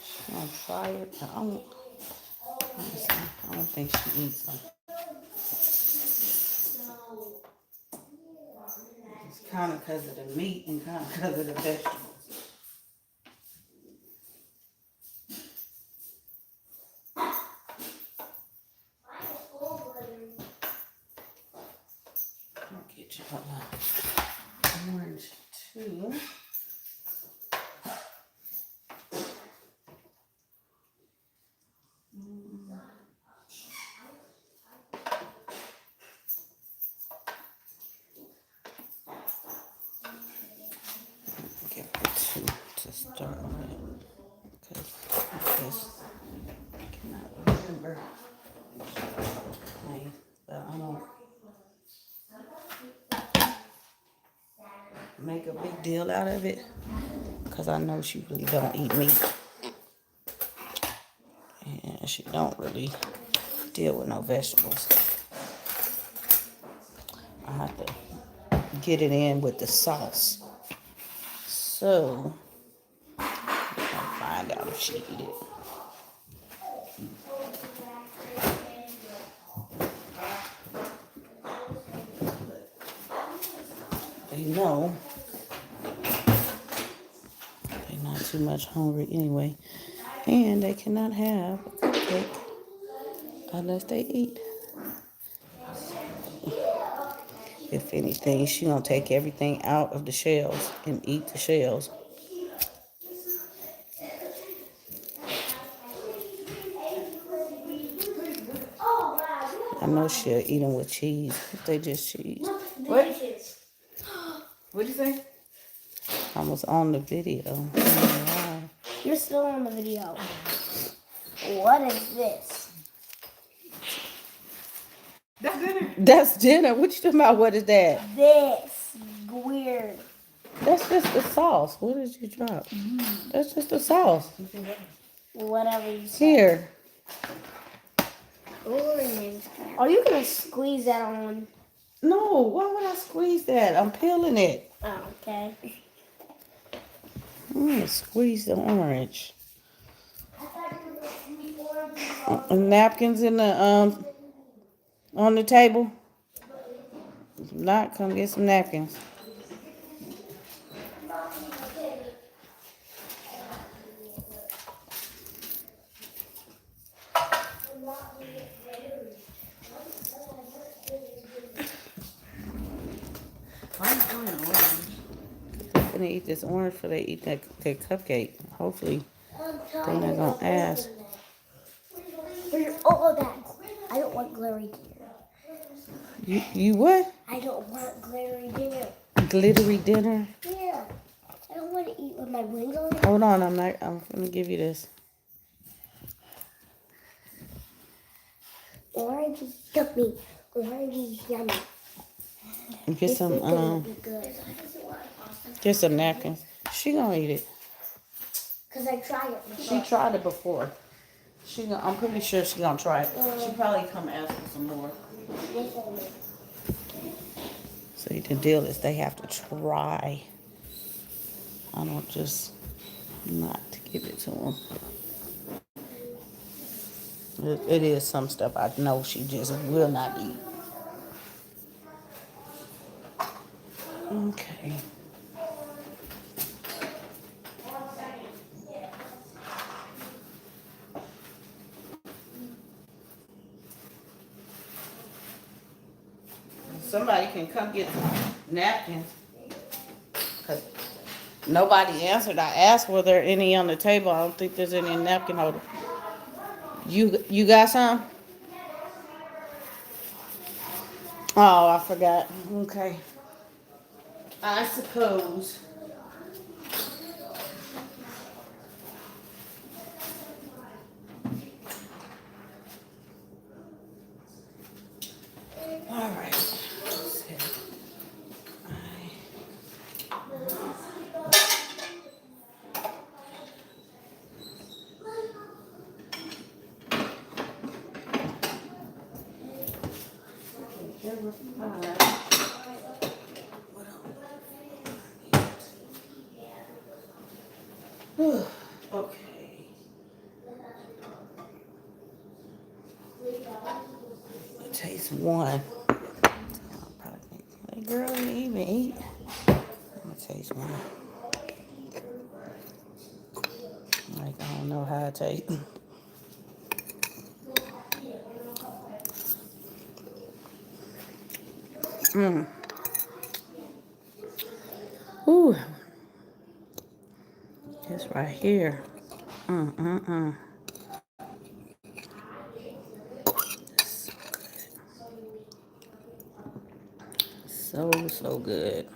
She gonna try it. Honestly, I don't think she eats them. It's kind of because of the meat and kind of because of the vegetables. I'll get you a orange too. Give her two to start with because I cannot remember. But I don't make a big deal out of it because I know she really don't eat meat and she don't really deal with no vegetables. I have to get it in with the sauce. So I'll find out if she eat it. They know they're not too much hungry anyway. And they cannot have a cupcake unless they eat. If anything, she gonna take everything out of the shells and eat the shells. I know she'll eat them with cheese if they just cheese. What? What'd you say? I was on the video. Wow. You're still on the video. What is this? That's dinner. That's dinner. What you talking about? What is that? This weird. That's just the sauce. What did you drop? That's just the sauce. Whatever you say. Here. Orange. Are you gonna squeeze that on? No, why would I squeeze that? I'm peeling it. Oh, okay. I'm gonna squeeze the orange. Napkins in the on the table. If not, come get some napkins. I'm doing orange. They're gonna eat this orange before they eat that cupcake. Hopefully, they're not gonna ask. Oh, that. I don't want glittery dinner. You what? I don't want glittery dinner. Glittery dinner? Yeah. I don't want to eat with my wings on. Hold on, I'm gonna give you this. Orange is yummy. Orange is yummy. Get This some is gonna be good. get some napkins. She gonna eat it. Cause I tried it She before. tried it before. I'm pretty sure she gonna try it. She probably come ask for some more. See, the deal is they have to try. I don't just not give it to them. It is some stuff I know she just will not eat. Okay. somebody can come get napkins. Cause nobody answered. I asked were there any on the table. I don't think there's any napkin holder. You got some? Oh, I forgot. Okay. I suppose. All right. Let's see. Okay. Taste one. Hey girl, you even eat? I'm gonna taste one. Like I don't know how it tastes. Mmm. Ooh. This right here. Mm. So good.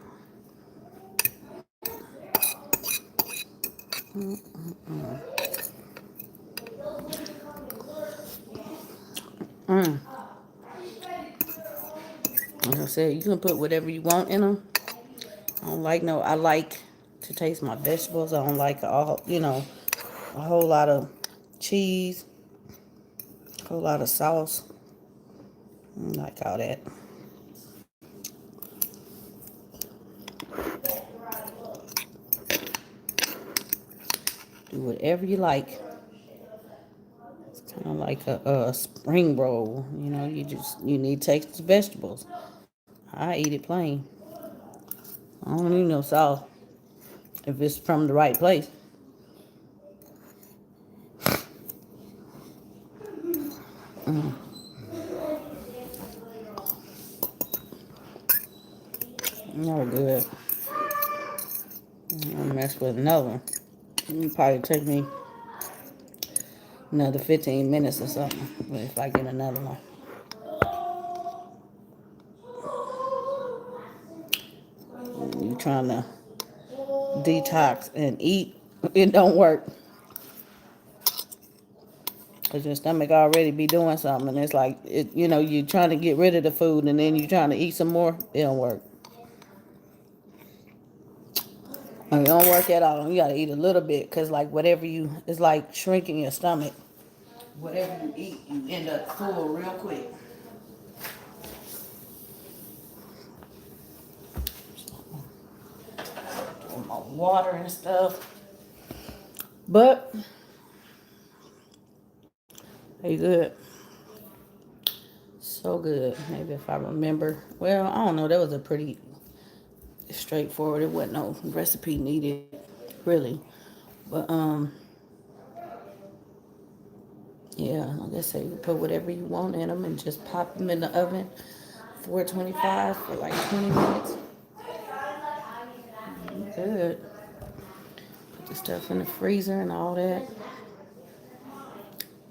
Mm. Like I said, you can put whatever you want in them. I like to taste my vegetables. I don't like a whole lot of cheese, a whole lot of sauce. I don't like all that. Do whatever you like. It's kind of like a spring roll. You need to taste the vegetables. I eat it plain. I don't need no sauce if it's from the right place. No good. I'm gonna mess with another one. It'll probably take me another 15 minutes or something. But if I get another one. You trying to detox and eat, it don't work. Because your stomach already be doing something. And it's like, you're trying to get rid of the food and then you're trying to eat some more. It don't work. It don't work at all. You got to eat a little bit. Because like it's like shrinking your stomach. Whatever you eat, you end up full real quick. Doing my water and stuff. But, they good. So good. Maybe if I remember. Well, I don't know. That was a pretty straightforward. It wasn't no recipe needed, really. But, yeah, like I say, you put whatever you want in them and just pop them in the oven, 425 for like 20 minutes. Good. Put the stuff in the freezer and all that.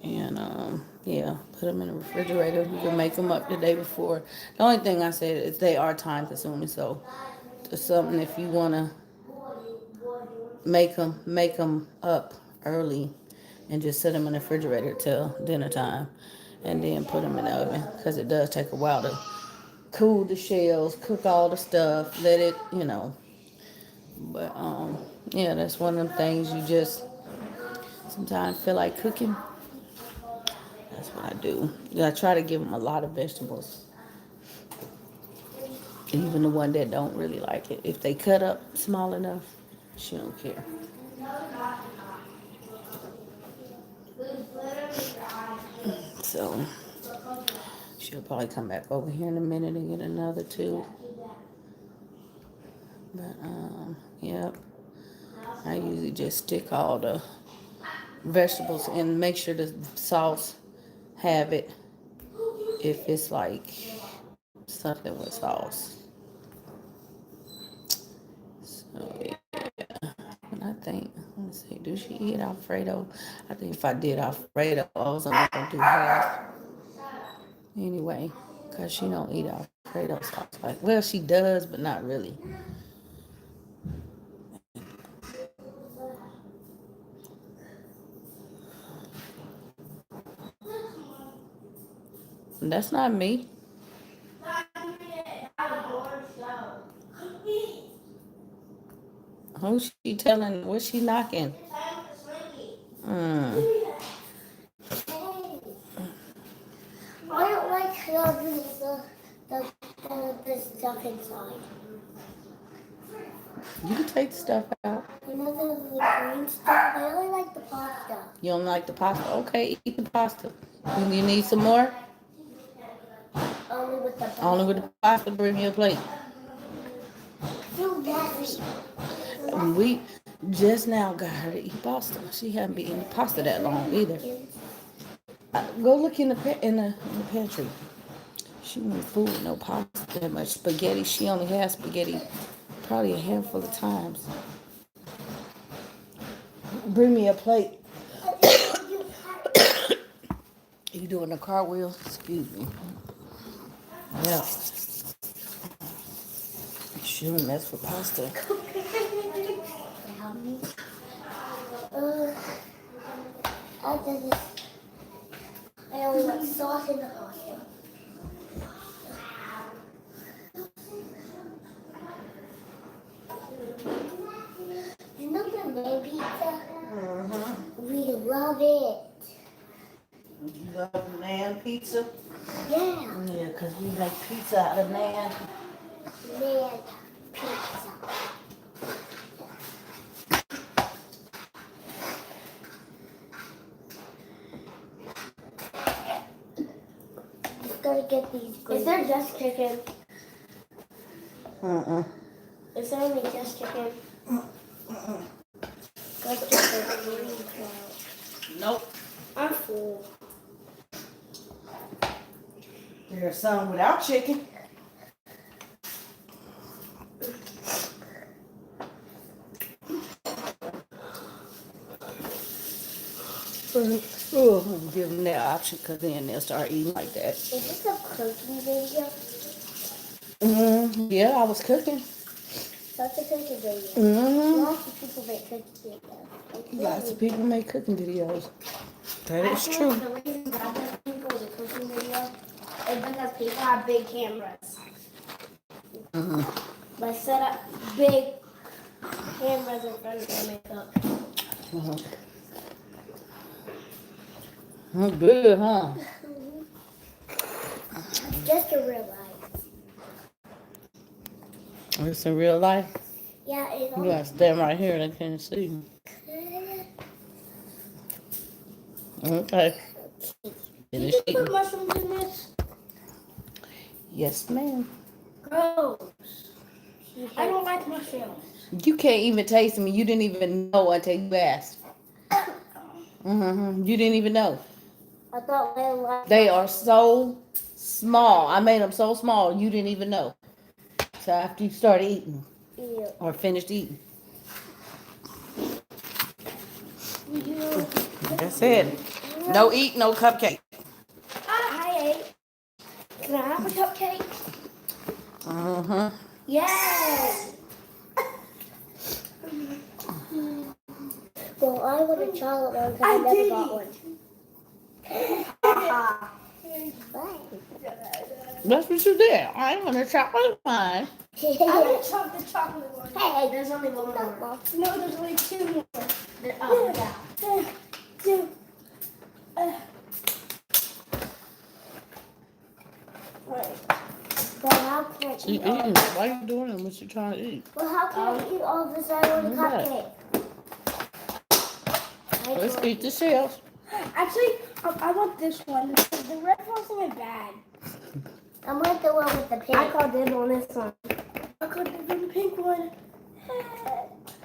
And, yeah, put them in the refrigerator. You can make them up the day before. The only thing I said is they are time consuming. So, it's something if you want to make them up early and just set them in the refrigerator till dinner time. And then put them in the oven. Because it does take a while to cool the shells, cook all the stuff, let it, But, yeah, that's one of them things you just sometimes feel like cooking. That's what I do. Yeah, I try to give them a lot of vegetables. Even the one that don't really like it. If they cut up small enough, she don't care. So, she'll probably come back over here in a minute and get another two. But, yep. I usually just stick all the vegetables and make sure the sauce have it. If it's like something with sauce. So yeah. And I think, let me see, do she eat Alfredo? I think if I did Alfredo, I was only gonna do half anyway, cause she don't eat Alfredo sauce. Like, well, she does, but not really. That's not me. Who's she telling? What's she knocking? Mm. I don't like having the stuff inside. You can take the stuff out. You know the green stuff? I only like the pasta. You don't like the pasta? Okay, eat the pasta. You need some more? Only with the pasta. Only with the pasta, bring me a plate. Too messy. We just now got her to eat pasta. She hadn't been eating pasta that long either. Go look in the pantry. She won't food with no pasta that much spaghetti. She only has spaghetti probably a handful of times. Bring me a plate. You doing a cartwheel? Excuse me. Yeah. Shouldn't mess with pasta. I only want sauce in the pasta. You know the main pizza? Mm-hmm. We love it. You love naan pizza? Yeah. Yeah, because we make pizza out of naan. Man pizza. Just gotta get these green. Is there just chicken? Is there only just chicken? Gotta get the green part. Nope. I'm full. There's some without chicken. Oh, I'm give them that option because then they'll start eating like that. Is this a cooking video? Yeah, I was cooking. That's a cooking video. Lots of people make cooking videos. Lots of people make cooking videos. That is true. The reason I think people was a cooking video is because people have big cameras. But set up big cameras in front of their makeup. Good, huh? Just a real life. It's in real life. Yeah, it's You gotta stand right here. They can't see you. Okay. Did you put mushrooms in this? Yes, ma'am. Gross. I don't like mushrooms. You can't even taste them. You didn't even know until you asked. You didn't even know. I thought they liked. They are so small. I made them so small. You didn't even know. So after you started eating or finished eating. That's it. No eat, no cupcake. I ate. Can I have a cupcake? Yes. Well, I want a chocolate one because I never got one. That's what you did. I want a chocolate one. I want to chop the chocolate one. Hey, there's only one more. No, there's only two more. Right. But how can I You eat all eating. this? Why are you doing it? What you trying to eat? Well, how can I eat all this? I want a cupcake. Let's eat the shells. Actually, I want this one. The red one's not bad. I want the one with the pink. I called dibs on this one. I called dibs on the pink one.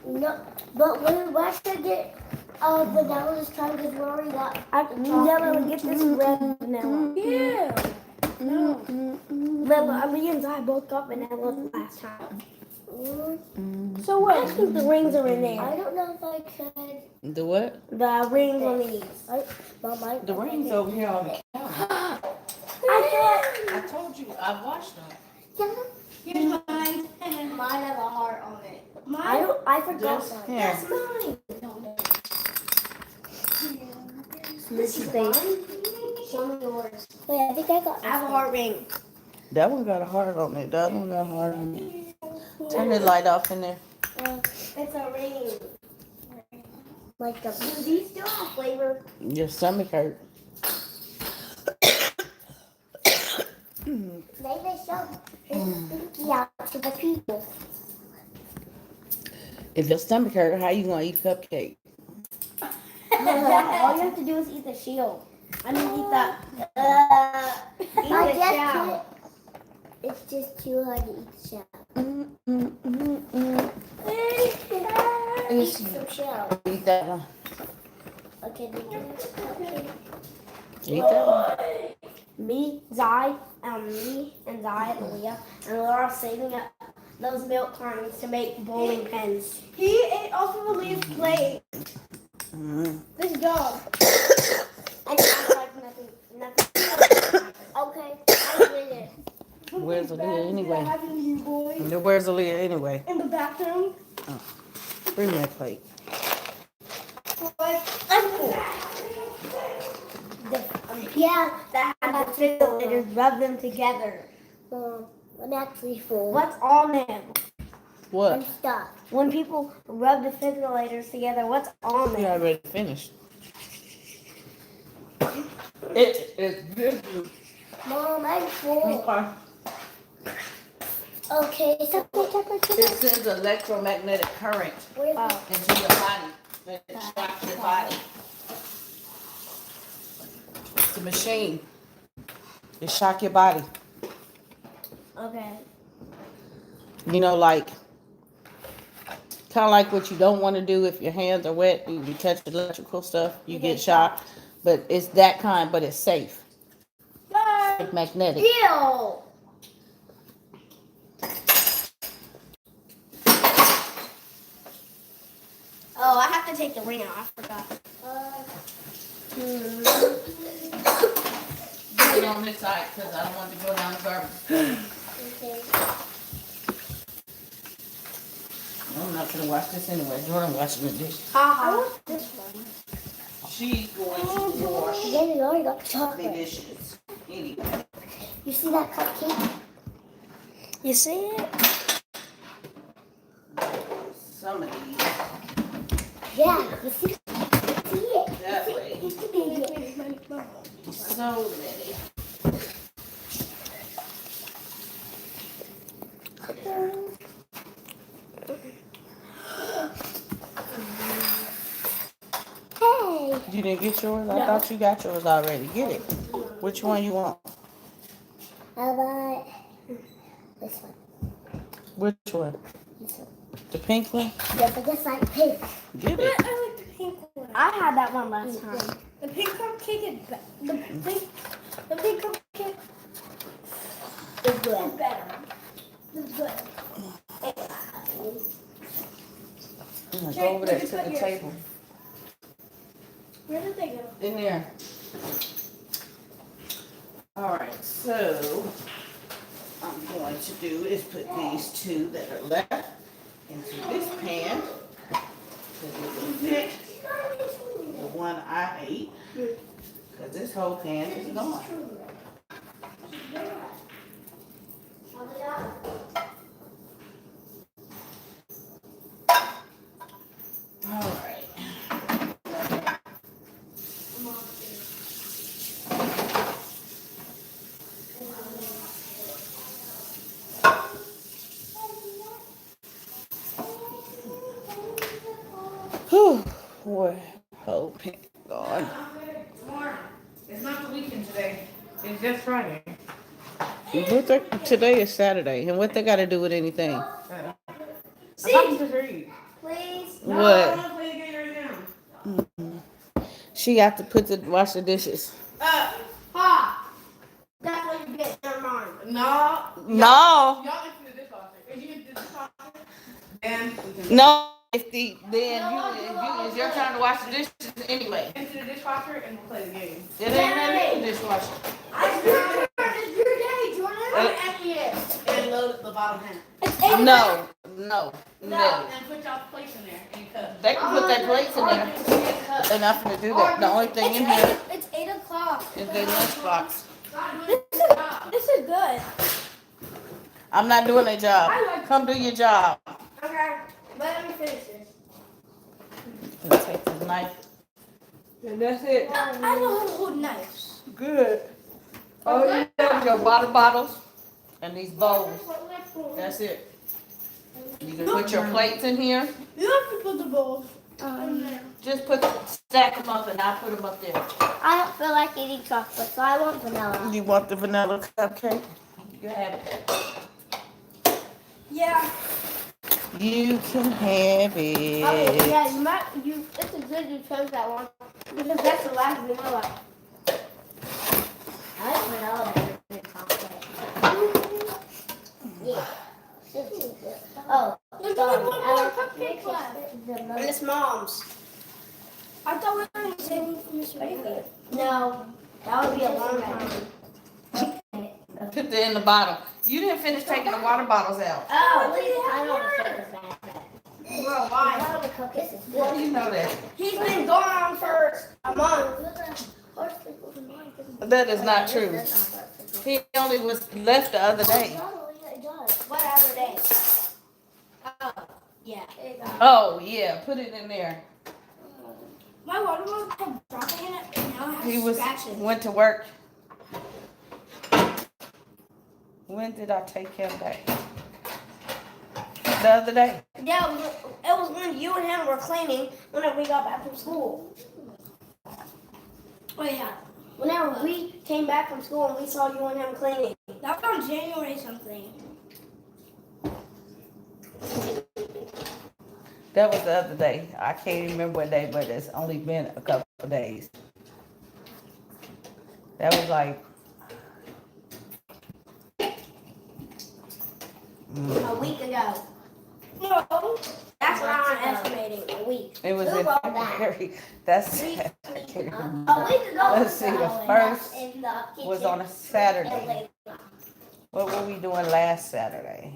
No, but we should get vanilla this time because we already got. Yeah, we get this red vanilla. Yeah. Remember, me and Zai both got vanilla last time. So what? I think the rings are in there. I don't know if I could. The what? The rings on these. The rings over here on the counter. I told you, I washed them. Here's mine. Mine has a heart on it. I forgot Just mine. here. That's mine. This is mine. Show me yours. Wait, I think I have a heart ring. That one got a heart on it. The other one got a heart on it. Turn the light off in there. It's a ring. Like the. Do these still have flavor? Your stomach hurt. Maybe show out to the people. If your stomach hurt, how you gonna eat cupcake? All you have to do is eat the shield. I mean, eat that. Eat the shell. It's just too hard to eat the shell. Eat some shell. Eat that one. Okay, okay. Eat that one. Me, Zai, me and Zai and Leah, and Laura saving up those milk cartons to make bowling pins. He ate off of Leah's plate. This dog. I don't like nothing. Okay, I did it. Where's Aaliyah anyway? You boys Where's Aaliyah anyway? in the bathroom. Bring that plate. Yeah, that had the fiddlers rub them together. I'm actually full. What's on them? What? And stuff. When people rub the defibrillators together, what's on You them? already finished. It's good. Mom, I'm full. Okay. Okay, so It sends electromagnetic current into your body. And it shocks your body. It's a machine. It shock your body. okay. You know, like, kind of like what you don't want to do if your hands are wet, you touch electrical stuff, you get shocked. But it's that kind, but it's safe. It's magnetic. Ew. Oh, I have to take the ring out. I forgot. Put it on this side because I don't want to go down the garbage. Okay. I'm not going to wash this anyway. Jordan washing the dish. I want this one. She's going to wash Then you already got the chocolate. dishes. Anyway. You see that cupcake? You see it? Some of these. Yeah, you see it? That way. So many. Hey! You didn't get yours? I thought you got yours already. Get it. Which one you want? How about this one? Which one? This one. The pink one? Yes, I just like pink. Get it. I like the pink one. I had that one last time. The pink cupcake is the pink cupcake is good. Better. It's good. Go over there to the table. Where did they go? In there. Alright, so I'm going to do is put these two that are left into this pan. Because it will fit the one I ate. Because this whole pan is gone. Alright. Whew, boy, whole pan gone. It's not the weekend today. It's just Friday. Today is Saturday, and what they got to do with anything? I'm about to read. Please. No, What? I'm not playing the game right now. She got to wash the dishes. Pa! That's what you get. No. No. Y'all empty the dishwasher. If you empty the dishwasher, then No. It's your turn to wash the dishes anyway. empty the dishwasher and we'll play the game. It ain't nothing in the dishwasher. It's your day, Jordan. I'm gonna empty it and load the bottom in. No. No, and put y'all plates in there and cut. They can put their plates in there. They're not gonna do that. The only thing in here It's 8 o'clock. is their lunchbox. This is good. I'm not doing a job. Come do your job. Okay, let me finish this. Take this knife. And that's it. I know how to hold knives. Good. Oh, you have your water bottles and these bowls. That's it. You can put your plates in here. You have to put the bowls in there. Just stack them up and I'll put them up there. I don't feel like eating chocolate, so I want vanilla. You want the vanilla cupcake? You have it. Yeah. You can have it. Okay, yeah, it's a good you chose that one. Because that's the last vanilla. I like vanilla better than chocolate. Yeah. Oh, there's only one more cupcake left. And it's Mom's. I thought we were going to save one for Mr. Bailey. No, that would be a long time. Put it in the bottle. You didn't finish taking the water bottles out. Oh, I know the flavor bad. Well, why? Well, you know that. He's been gone for a month. That is not true. He only was left the other day. What other day? Oh, yeah. Oh, yeah. Put it in there. My water bottle kept dropping in it, and now I He have was scratches. went to work. When did I take him back? The other day. Yeah, it was when you and him were cleaning whenever we got back from school. Oh, yeah. Whenever we came back from school and we saw you and him cleaning. That was on January something. That was the other day. I can't even remember what day, but it's only been a couple of days. That was like A week ago. No. That's what I'm estimating. A week. it was Who in wrote that? February. That's I can't remember. A week ago. Let's see, the first was on a Saturday. What were we doing last Saturday?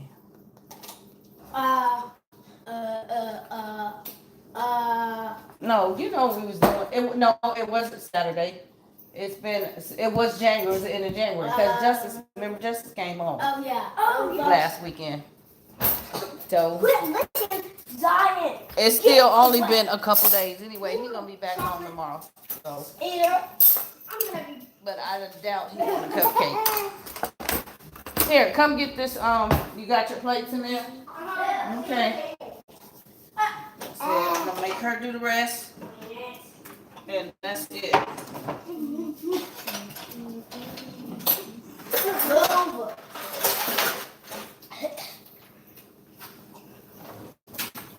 No, you know what we was doing. It wasn't Saturday. It was January. It was the end of January because Justice came home Oh, yeah. Oh, yeah. last weekend. So Quit licking Zion. it's still only been a couple days. Anyway, he's gonna be back home tomorrow. So, Eater. I'm gonna be. but I doubt he want a cupcake. Here, come get this. You got your plates in there? Okay. So I'm gonna make her do the rest, and that's it.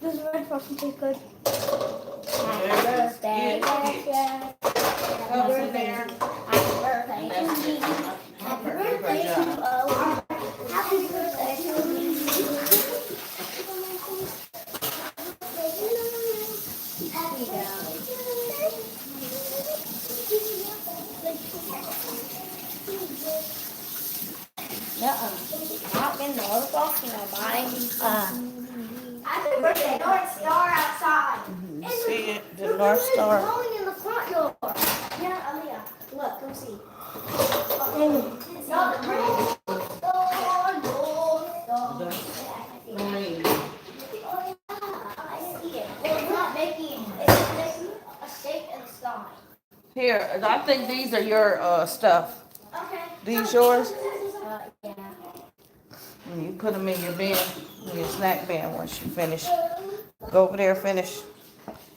This red frosting tastes good. Happy birthday. Comes in there. Happy birthday to me. Happy birthday to us. Happy birthday to me. Happy Not in the North Boston, Happy birthday, North Star outside. See it, the North Star. It's blowing in the front yard. Yeah, oh yeah. Look, come see. It's not the rain. Rain. I see it. It's not making, it's making a shape in the sky. Here, I think these are your stuff. Okay. These yours? Yeah. And you put them in your bin, in your snack bin once you finish. Go over there, finish.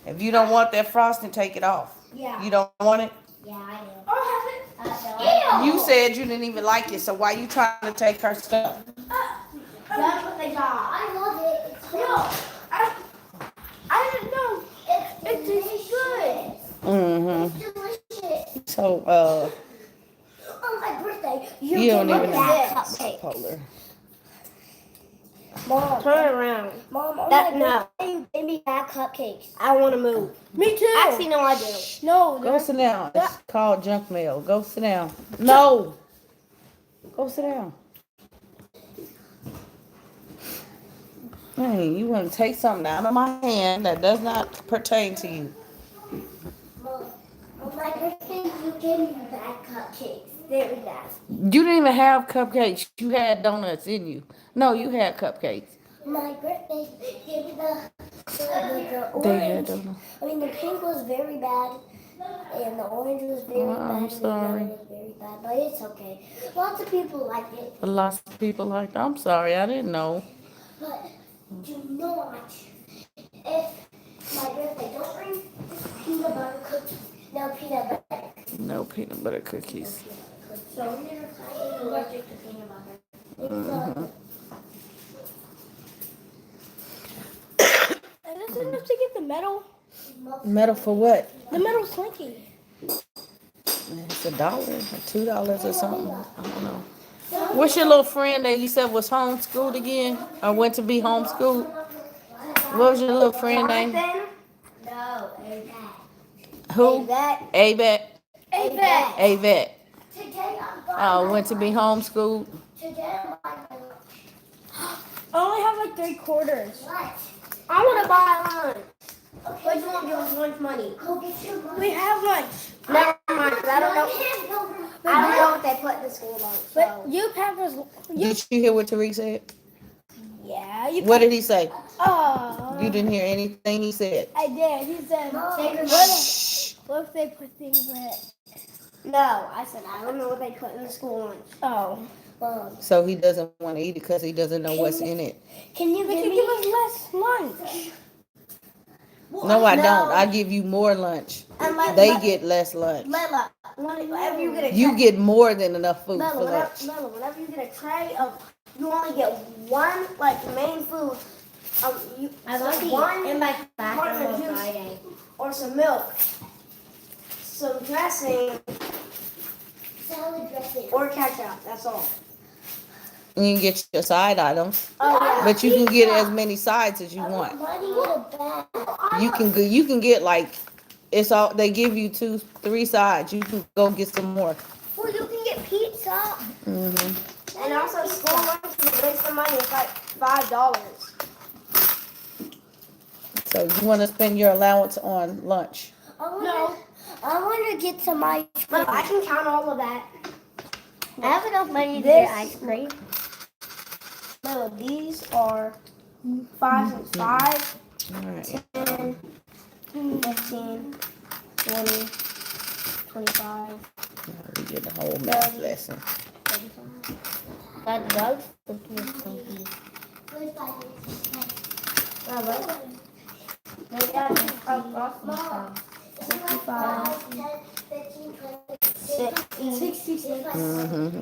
If you don't want that frosting, take it off. Yeah. You don't want it? Yeah, I do. Oh, have it. You said you didn't even like it, so why you trying to take her stuff? That's what they got. I love it. It's no, I didn't know. It tastes good. Mm-hmm. It's delicious. So, on my birthday, You don't give me even that know. cupcake. Polar. Mom, Turn around. Mom, on That- my no. birthday, you gave me that cupcakes. I want to move. Me too. Actually, no, I do. No, Go sit down. It's called junk mail. Go sit down. No. Go sit down. Hey, you want to take something out of my hand that does not pertain to you. Mom, on my birthday, you gave me bad cupcakes. Very bad. You didn't even have cupcakes. You had donuts in you. No, you had cupcakes. My birthday, give me the They had orange. donuts. I mean, the pink was very bad, and the orange was very Oh, bad. I'm and sorry. The yellow was very bad, but it's okay. Lots of people like it, Lots of people like, I'm sorry, I didn't know. but do not. If my birthday, don't bring peanut butter cookies. No peanut butter. No peanut butter cookies. So I'm allergic to peanut butter. Mhm. Is this enough to get the medal? Metal for what? The medal slinky. It's $1 or $2 or something. I don't know. What's your little friend that you said was homeschooled again? Or went to be homeschooled? What was your little friend name? Jonathan? No, Avette. Who? Avette. Avette. Avette. Avette. Today I'm going. Oh, went to be homeschooled. Today I'm buying I only have like 3/4. what? I want to buy lunch. Okay, But you won't give us lunch money. go get your money. We have lunch. Never mind, 'cause I don't know. I don't know what they put in the school lunch. But So. you pack us. Did you hear what Tariq said? Yeah, you. What did he say? Oh. You didn't hear anything he said. I did. He said, Take your what if they put things in it? No, I said I don't know what they put in the school lunch. Oh. So he doesn't want to eat it because he doesn't know what's in it. Can you They give should me? give us less lunch. No, I don't. I give you more lunch. And let, They let, get less lunch. Mela, whenever you get a You tray, get more than enough food Mela, for lunch. whenever you get a tray of, you only get one like main food. One in my carton of juice or some milk, some dressing, salad dressing. or ketchup. That's all. And you can get your side items, Oh yeah. but you can get as many sides as you want. Money in a bag. You can get like it's all they give you 2-3 sides. You can go get some more. Well, you can get pizza. Hmm. And also school lunch is a waste of money. It's like $5. So you want to spend your allowance on lunch? No. I want to get some ice cream. But I can count all of that. I have enough money to This- get ice cream. No, these are 5 and 5, All right. 10, 15, 20, 25, We get the whole math lesson. 35. That does.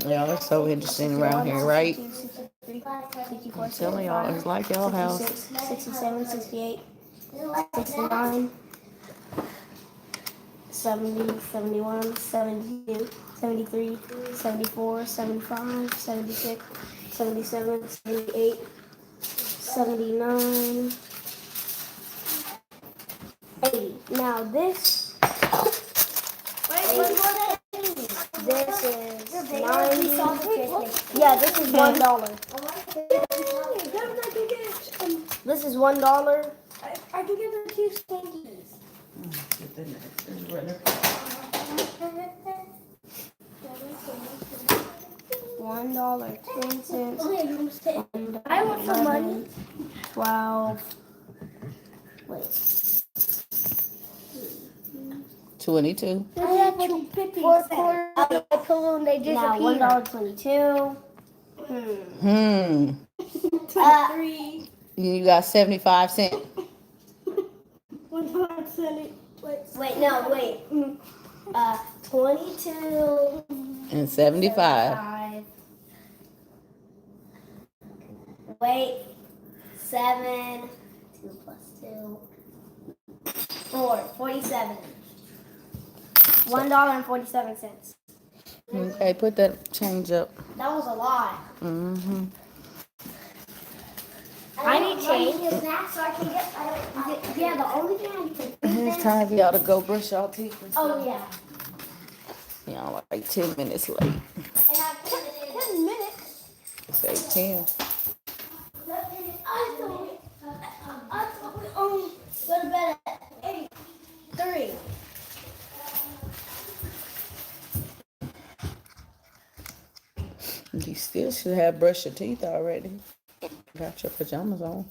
Y'all are so interesting around here, right? I'm telling y'all, it's like y'all house. 67, 68, 69, 70, 71, 72, 73, 74, 75, 76, 77, 78, 79, 80. Now this is 90. Yeah, this is $1. This is $1. I can get the 2 stinkies. $1.10. I want some money. 12. Wait. 22. I had 2.50. 4 quarters of a pillow and they Now disappeared. $1.22. Hmm. 23. You got 75 cents. Wait, no, wait. 22. And 75. 5. Wait. 7. 2 plus 2. 4. 47. $1.47. Okay, put that change up. That was a lot. Mm-hmm. I need change. Back so I can get. Yeah, the only thing I can. It's time for y'all to go brush y'all teeth and stuff. Oh yeah. Y'all like 10 minutes late. And I put it in 10 minutes. Say 10. I thought we only go to bed at 8:30. You still should have brushed your teeth already. Got your pajamas on.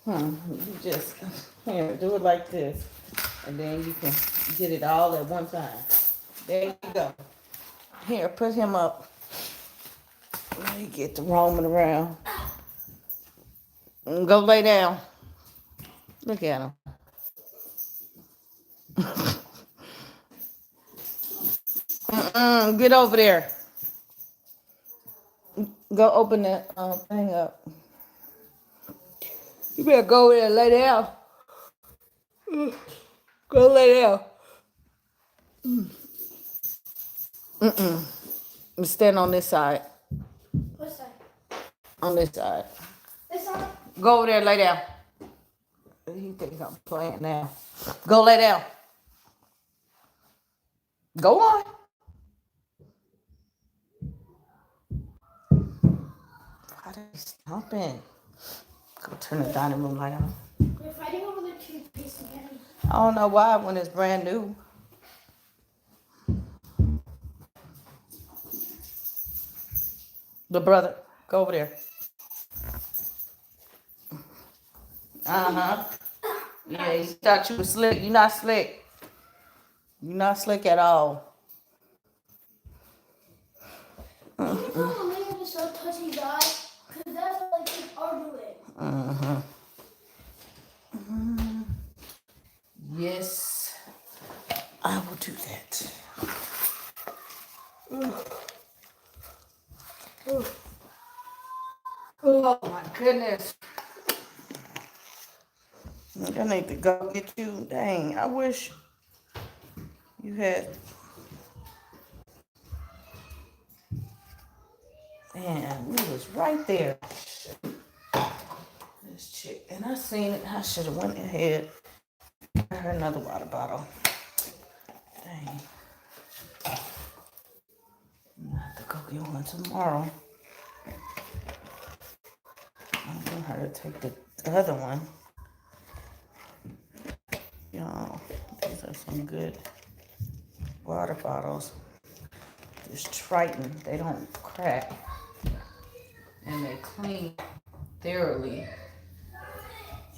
You just here, do it like this, and then you can get it all at one time. There you go. Here, put him up. Let me get to roaming around. And go lay down. Look at him. Get over there. Go open that thing up. You better go over there and lay down. Go lay down. Stand on this side. What side? On this side. This side? Go over there and lay down. He thinks I'm playing now. Go lay down. Go on. Why are they stomping? Go turn the dining room light on. They're fighting over the toothpaste again. I don't know why when it's brand new. The brother, go over there. Yeah, you thought you was slick. You're not slick. You're not slick at all. You know, maybe just so touchy guy, because that's what like kids are doing. Yes, I will do that. Oh my goodness. I need to go get you. Dang, I wish you had. Man, we was right there. This chick, and I seen it. I should have went ahead. Got her another water bottle. Dang. I'm gonna have to go get one tomorrow. I want her to take the other one. Y'all, these are some good water bottles. This Triton, they don't crack. And they clean thoroughly.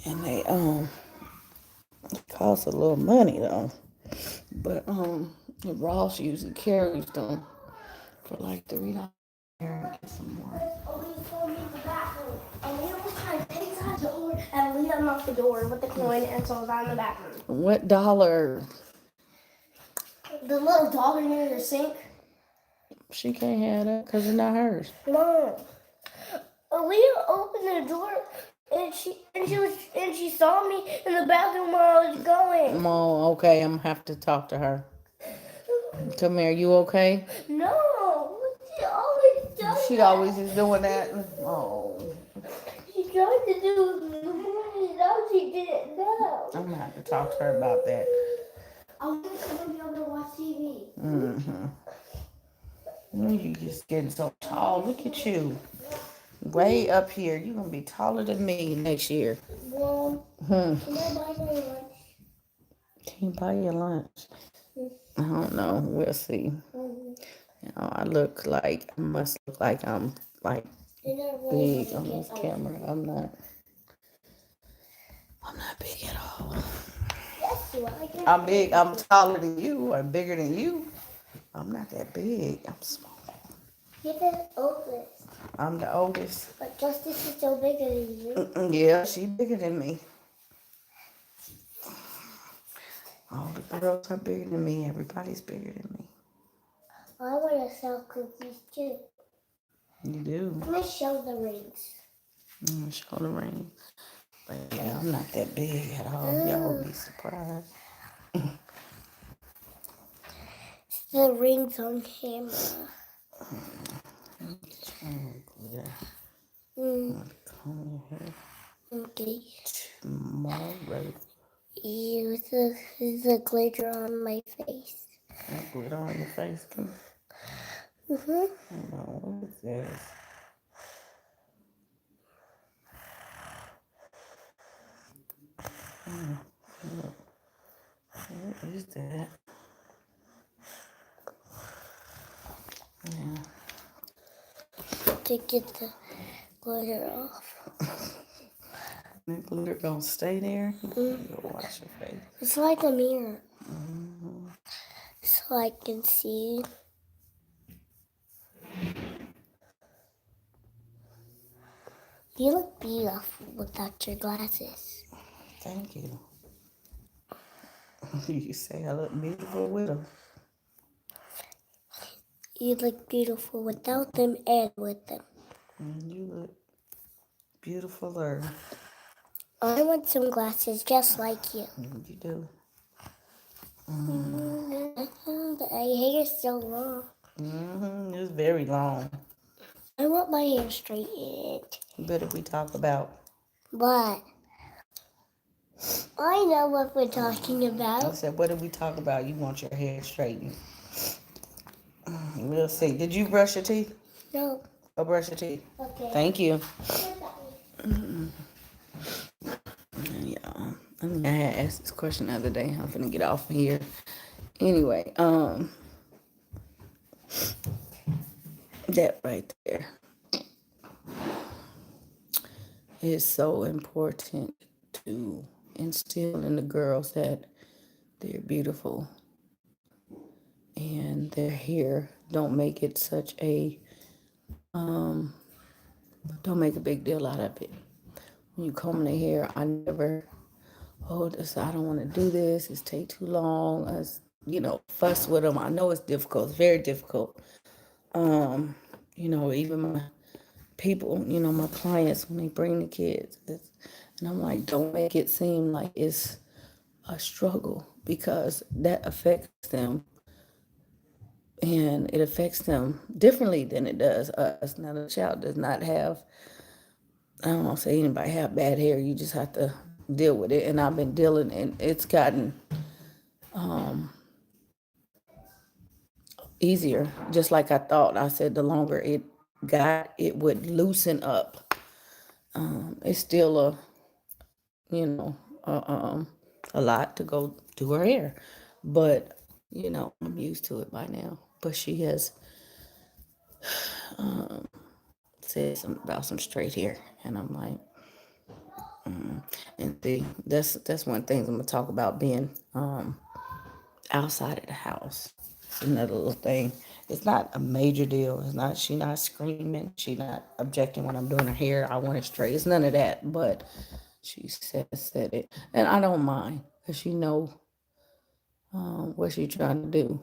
And they cost a little money though. But Ross usually carries them for like $3. Here, get some more. Aaliyah told me the bathroom. Aaliyah was trying to take inside the door, and Aaliyah unlocked the door with the coin, and so I was out in the bathroom. What dollar? The little dollar near the sink. She can't have that because it's not hers. No. Aaliyah opened the door, and she saw me in the bathroom while I was going. Oh, okay. I'm gonna have to talk to her. Come here. You okay? No, she always does. She always is doing that. Oh. She tried to do it in the morning. Now she did it now. I'm gonna have to talk to her about that. I'm gonna be able to watch TV. You just getting so tall. Look at you. Way up here. You're gonna be taller than me next year. Well, can I buy my lunch? Can you buy your lunch? I don't know. We'll see. You know, I must look like I'm like big on this camera. I'm not big at all. Yes, you are. I'm big. I'm taller than you. I'm bigger than you. I'm not that big. I'm small. You're the oldest. I'm the oldest. But Justice is still bigger than you. Yeah, she's bigger than me. All the girls are bigger than me. Everybody's bigger than me. I want to sell cookies too. You do. I'm going to show the rings. Show the ring. But yeah, I'm not that big at all. Y'all will be surprised. The rings on camera. Yeah. Comb your hair Okay. tomorrow. Use the glitter on my face. That glitter on your face too. Mhm. What is this? What is that? Yeah. To get the glitter off. The glitter gonna stay there. Go wash your face. It's like a mirror. So I can see. You look beautiful without your glasses. Thank you. You say I look beautiful with them. You look beautiful without them and with them. You look beautifuler. I want some glasses just like you. You do. The hair is so long. It's very long. I want my hair straightened. What did we talk about? But I know what we're talking I about. said, what did we talk about? You want your hair straightened. We'll see. Did you brush your teeth? No. Go brush your teeth. Okay. Thank you. Yeah. I think I had asked this question the other day. I'm finna get off of here. Anyway, that right there is so important to instill in the girls that they're beautiful and their hair. Don't make it such a don't make a big deal out of it. When you comb their hair, I never this, I don't want to do this, it's take too long. Fuss with them. I know it's difficult, it's very difficult. Even my people, my clients, when they bring the kids, and I'm like, don't make it seem like it's a struggle, because that affects them, and it affects them differently than it does us. Now, the child does not have, I don't want to say anybody have bad hair, you just have to deal with it, and I've been dealing, and it's gotten easier, just like I thought. I said the longer it got, it would loosen up. It's still a lot to go to her hair, but I'm used to it by now. But she has said something about some straight hair, and I'm like, and see, that's one thing I'm gonna talk about, being outside of the house. It's another little thing. It's not a major deal. It's not. She not screaming. She not objecting when I'm doing her hair. I want it straight. It's none of that. But she said it, and I don't mind, because she know what she trying to do.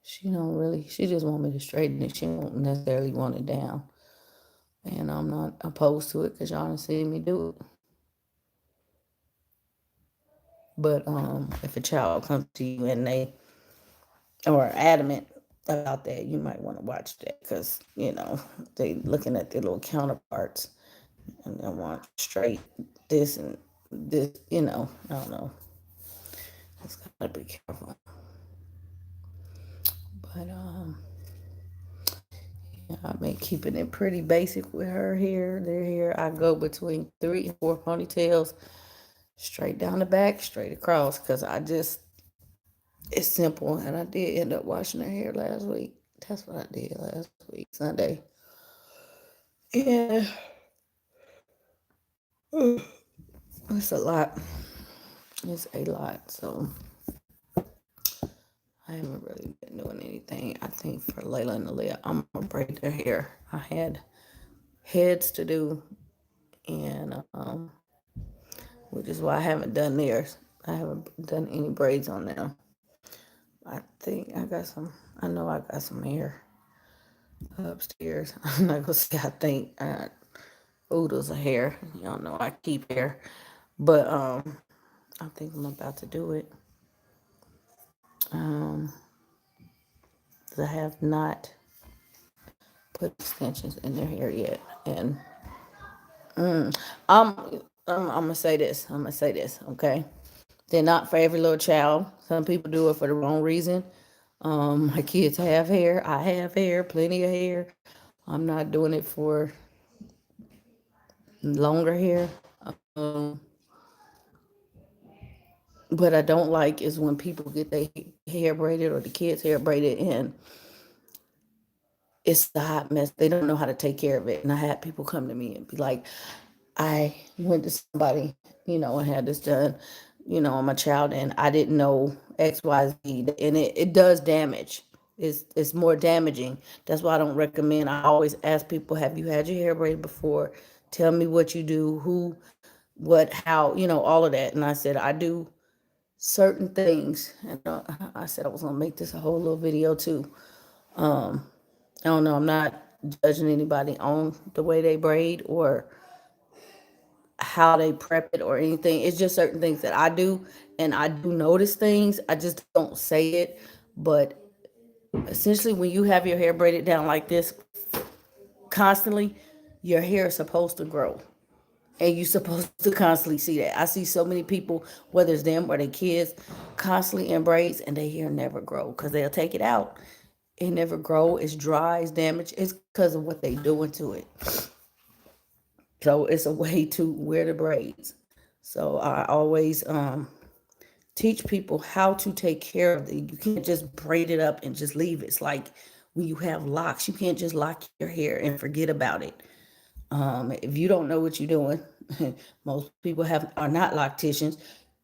She don't really. She just want me to straighten it. She don't necessarily want it down, and I'm not opposed to it, because y'all done seen me do it. But if a child comes to you and they are adamant about that, you might want to watch that, because they looking at their little counterparts and they want straight this and this. I don't know. Just gotta be careful. But I've been keeping it pretty basic with her hair. Their hair, I go between 3 and 4 ponytails, straight down the back, straight across, because it's simple. And I did end up washing her hair last week. That's what I did last week, Sunday. Yeah. It's a lot. It's a lot. So I haven't really been doing anything. I think for Layla and Aaliyah, I'm gonna braid their hair. I had heads to do, and which is why I haven't done theirs. I haven't done any braids on them. I think I know I got some hair upstairs. I'm not gonna say I think oodles of hair. Y'all know I keep hair. But I think I'm about to do it. 'Cause I have not put extensions in their hair yet. And I'm gonna say this. I'm gonna say this, okay? They're not for every little child. Some people do it for the wrong reason. My kids have hair. I have hair, plenty of hair. I'm not doing it for longer hair. Um, but I don't like is when people get their hair braided or the kids' hair braided and it's the hot mess. They don't know how to take care of it. And I had people come to me and be like, I went to somebody, and had this done, on my child, and I didn't know X, Y, Z, and it does damage. It's more damaging. That's why I don't recommend. I always ask people, have you had your hair braided before? Tell me what you do, who, what, how, all of that. And I said, I do certain things. And I said I was gonna make this a whole little video too. I don't know. I'm not judging anybody on the way they braid or how they prep it or anything. It's just certain things that I do, and I do notice things. I just don't say it. But essentially, when you have your hair braided down like this constantly, your hair is supposed to grow. And you're supposed to constantly see that. I see so many people, whether it's them or their kids, constantly in braids, and their hair never grow because they'll take it out. It never grow. It's dry. It's damaged. It's because of what they doing to it. So it's a way to wear the braids. So I always teach people how to take care of it. You can't just braid it up and just leave it. It's like when you have locks, you can't just lock your hair and forget about it. If you don't know what you're doing, most people are not locticians.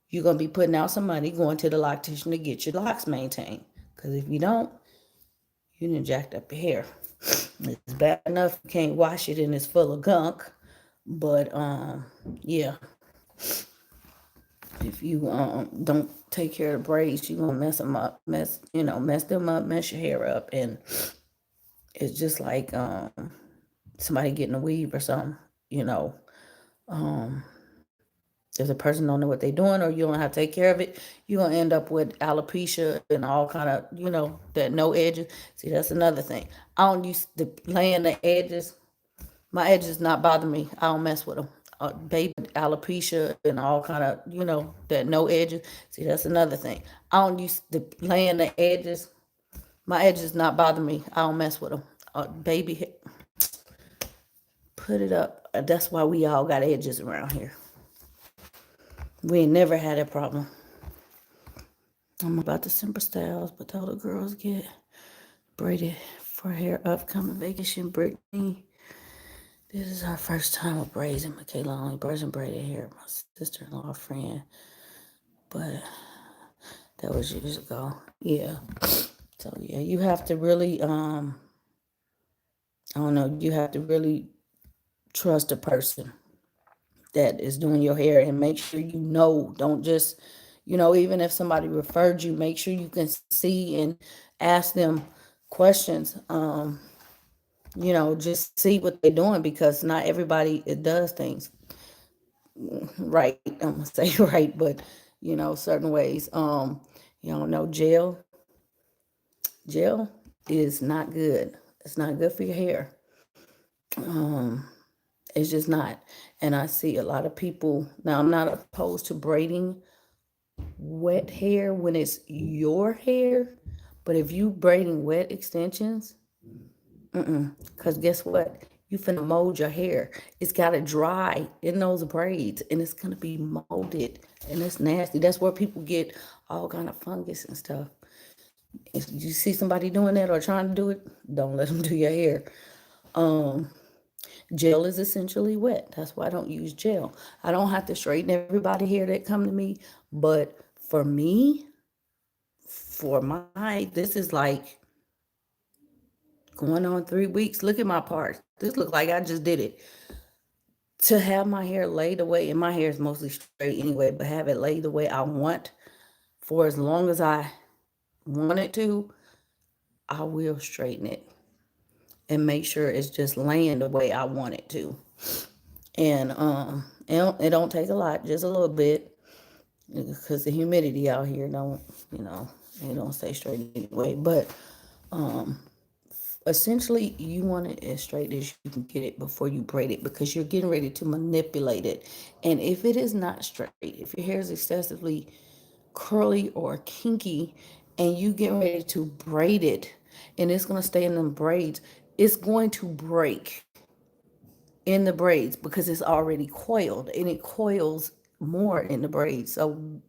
You're gonna be putting out some money going to the loctician to get your locks maintained. Because if you don't, you done jacked up your hair. It's bad enough you can't wash it and it's full of gunk. But yeah, if you don't take care of the braids, you're gonna mess them up, mess them up, mess your hair up, and it's just like somebody getting a weave or something. If the person don't know what they're doing or you don't know how to take care of it, you're gonna end up with alopecia and all kind of that no edges. See, that's another thing. I don't use the laying the edges. My edges not bother me. I don't mess with them. Baby alopecia and all kind of that no edges. See, that's another thing. I don't use the laying the edges. My edges not bother me. I don't mess with them. Baby, put it up. That's why we all got edges around here. We ain't never had that problem. I'm about to simper styles, but all the girls get braided for her upcoming vacation. Brittany, this is our first time with braids, and Michaela only person braided hair. My sister-in-law friend, but that was years ago. Yeah. So yeah, you have to really I don't know, you have to really trust a person that is doing your hair and make sure don't just, even if somebody referred you, make sure you can see and ask them questions. Just see what they're doing because not everybody does things right. I'm gonna say right, but certain ways. Gel is not good. It's not good for your hair. It's just not. And I see a lot of people now. I'm not opposed to braiding wet hair when it's your hair, but if you braiding wet extensions, because guess what? You finna mold your hair. It's gotta dry in those braids, and it's gonna be molded, and it's nasty. That's where people get all kind of fungus and stuff. If you see somebody doing that or trying to do it, don't let them do your hair. Gel is essentially wet. That's why I don't use gel. I don't have to straighten everybody hair that come to me, but for me, this is like going on 3 weeks. Look at my parts. This looks like I just did it. To have my hair laid away, and my hair is mostly straight anyway, but have it laid the way I want for as long as I want it to, I will straighten it and make sure it's just laying the way I want it to. And it don't take a lot, just a little bit, because the humidity out here don't, it don't stay straight anyway. But essentially, you want it as straight as you can get it before you braid it, because you're getting ready to manipulate it. And if it is not straight, if your hair is excessively curly or kinky, and you get ready to braid it, and it's going to stay in them braids, it's going to break in the braids because it's already coiled, and it coils more in the braids. So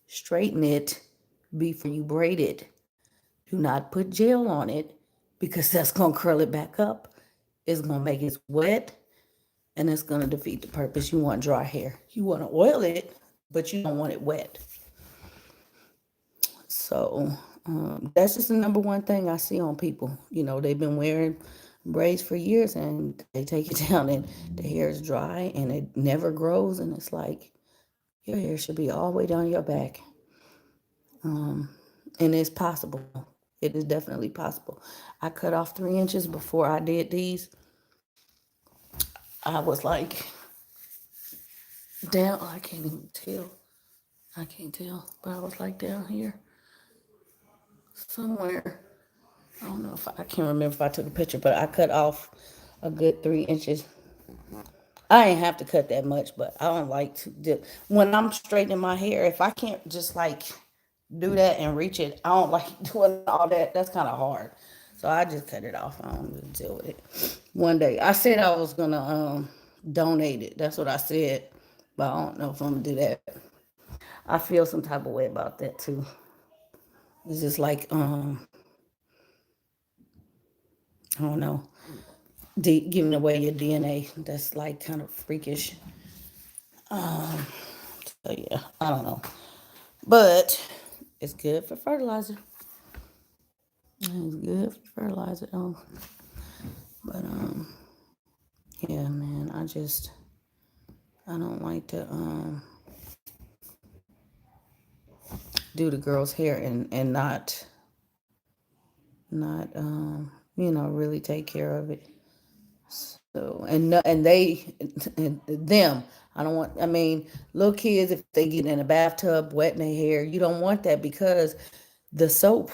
straighten it before you braid it. Do not put gel on it, because that's going to curl it back up. It's going to make it wet, and it's going to defeat the purpose. You want dry hair. You want to oil it, but you don't want it wet. So that's just the number one thing I see on people. They've been wearing braids for years, and they take it down, and the hair is dry, and it never grows. And it's like, your hair should be all the way down your back. And it's possible. It is definitely possible. I cut off 3 inches before I did these. I was like down, I can't even tell. I can't tell, but I was like down here somewhere. I don't know I can't remember if I took a picture, but I cut off a good 3 inches. I ain't have to cut that much, but I don't like to do, when I'm straightening my hair, if I can't just like do that and reach it, I don't like doing all that. That's kind of hard. So I just cut it off. I don't really deal with it. One day, I said I was going to donate it. That's what I said, but I don't know if I'm going to do that. I feel some type of way about that too. It's just like, I don't know, giving away your DNA. That's like kind of freakish. So yeah, I don't know. But it's good for fertilizer. It's good for fertilizer though. But yeah, man, I don't like to do the girl's hair and not really take care of it. So and they and them. I don't want. I mean, little kids, if they get in a bathtub wetting their hair, you don't want that, because the soap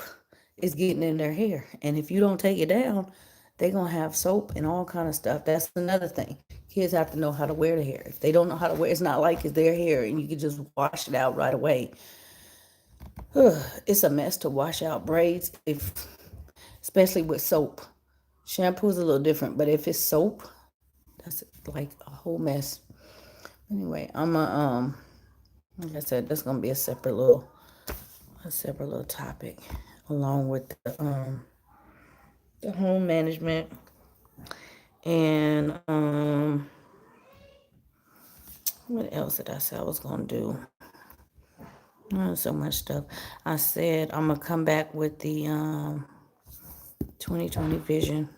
is getting in their hair, and if you don't take it down, they're gonna have soap and all kind of stuff. That's another thing. Kids have to know how to wear the hair. If they don't know how to wear, it's not like it's their hair and you can just wash it out right away. It's a mess to wash out braids, especially with soap. Shampoo is a little different, but if it's soap, that's like a whole mess. Anyway, I'm like I said, that's gonna be a separate little topic, along with the home management and what else did I say I was gonna do? So much stuff. I said I'm gonna come back with the 2020 vision.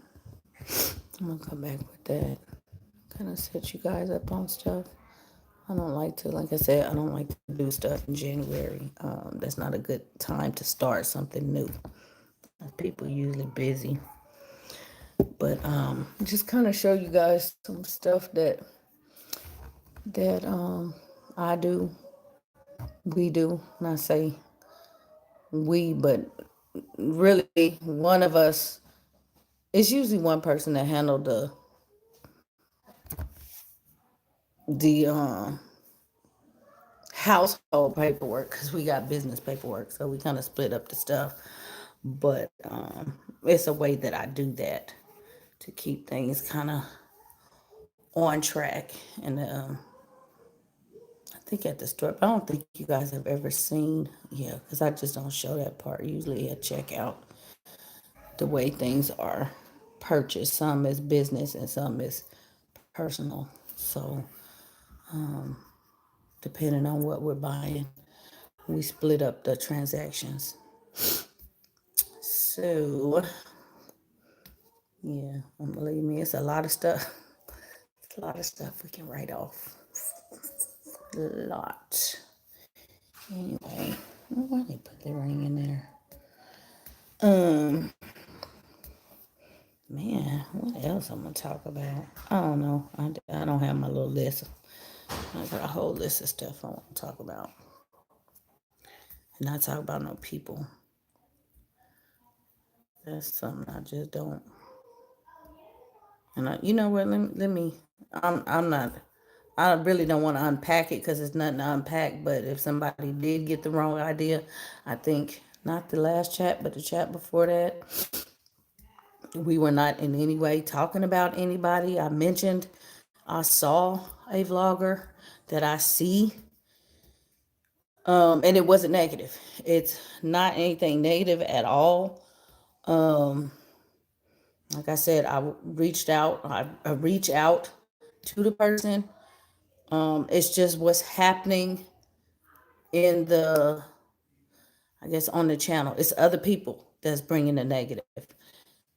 I'm gonna come back with that. Kind of set you guys up on stuff. I don't like to, like I said, I don't like to do stuff in January. That's not a good time to start something new. People usually busy. But just kind of show you guys some stuff that I do, we do. And I say we, but really one of us, it's usually one person that handled the household paperwork, because we got business paperwork, so we kind of split up the stuff. But it's a way that I do that to keep things kind of on track. And I think at the store, I don't think you guys have ever seen, because I just don't show that part. Usually at checkout, the way things are purchased. Some is business and some is personal. So depending on what we're buying, we split up the transactions. So yeah, believe me, it's a lot of stuff. It's a lot of stuff we can write off. A lot. Anyway, why they put the ring in there? Um, Man, what else I'm gonna talk about? I don't know. I don't have my little list. I got a whole list of stuff I want to talk about, and not talk about no people. That's something I just don't. And you know what? Let me. I'm not. I really don't want to unpack it because it's nothing to unpack. But if somebody did get the wrong idea, I think not the last chat, but the chat before that, we were not in any way talking about anybody. I mentioned I saw a vlogger that I see, and it wasn't negative. It's not anything negative at all. Um, like I said, I reached out. I reach out to the person. It's just what's happening in the, I guess, on the channel. It's other people that's bringing the negative,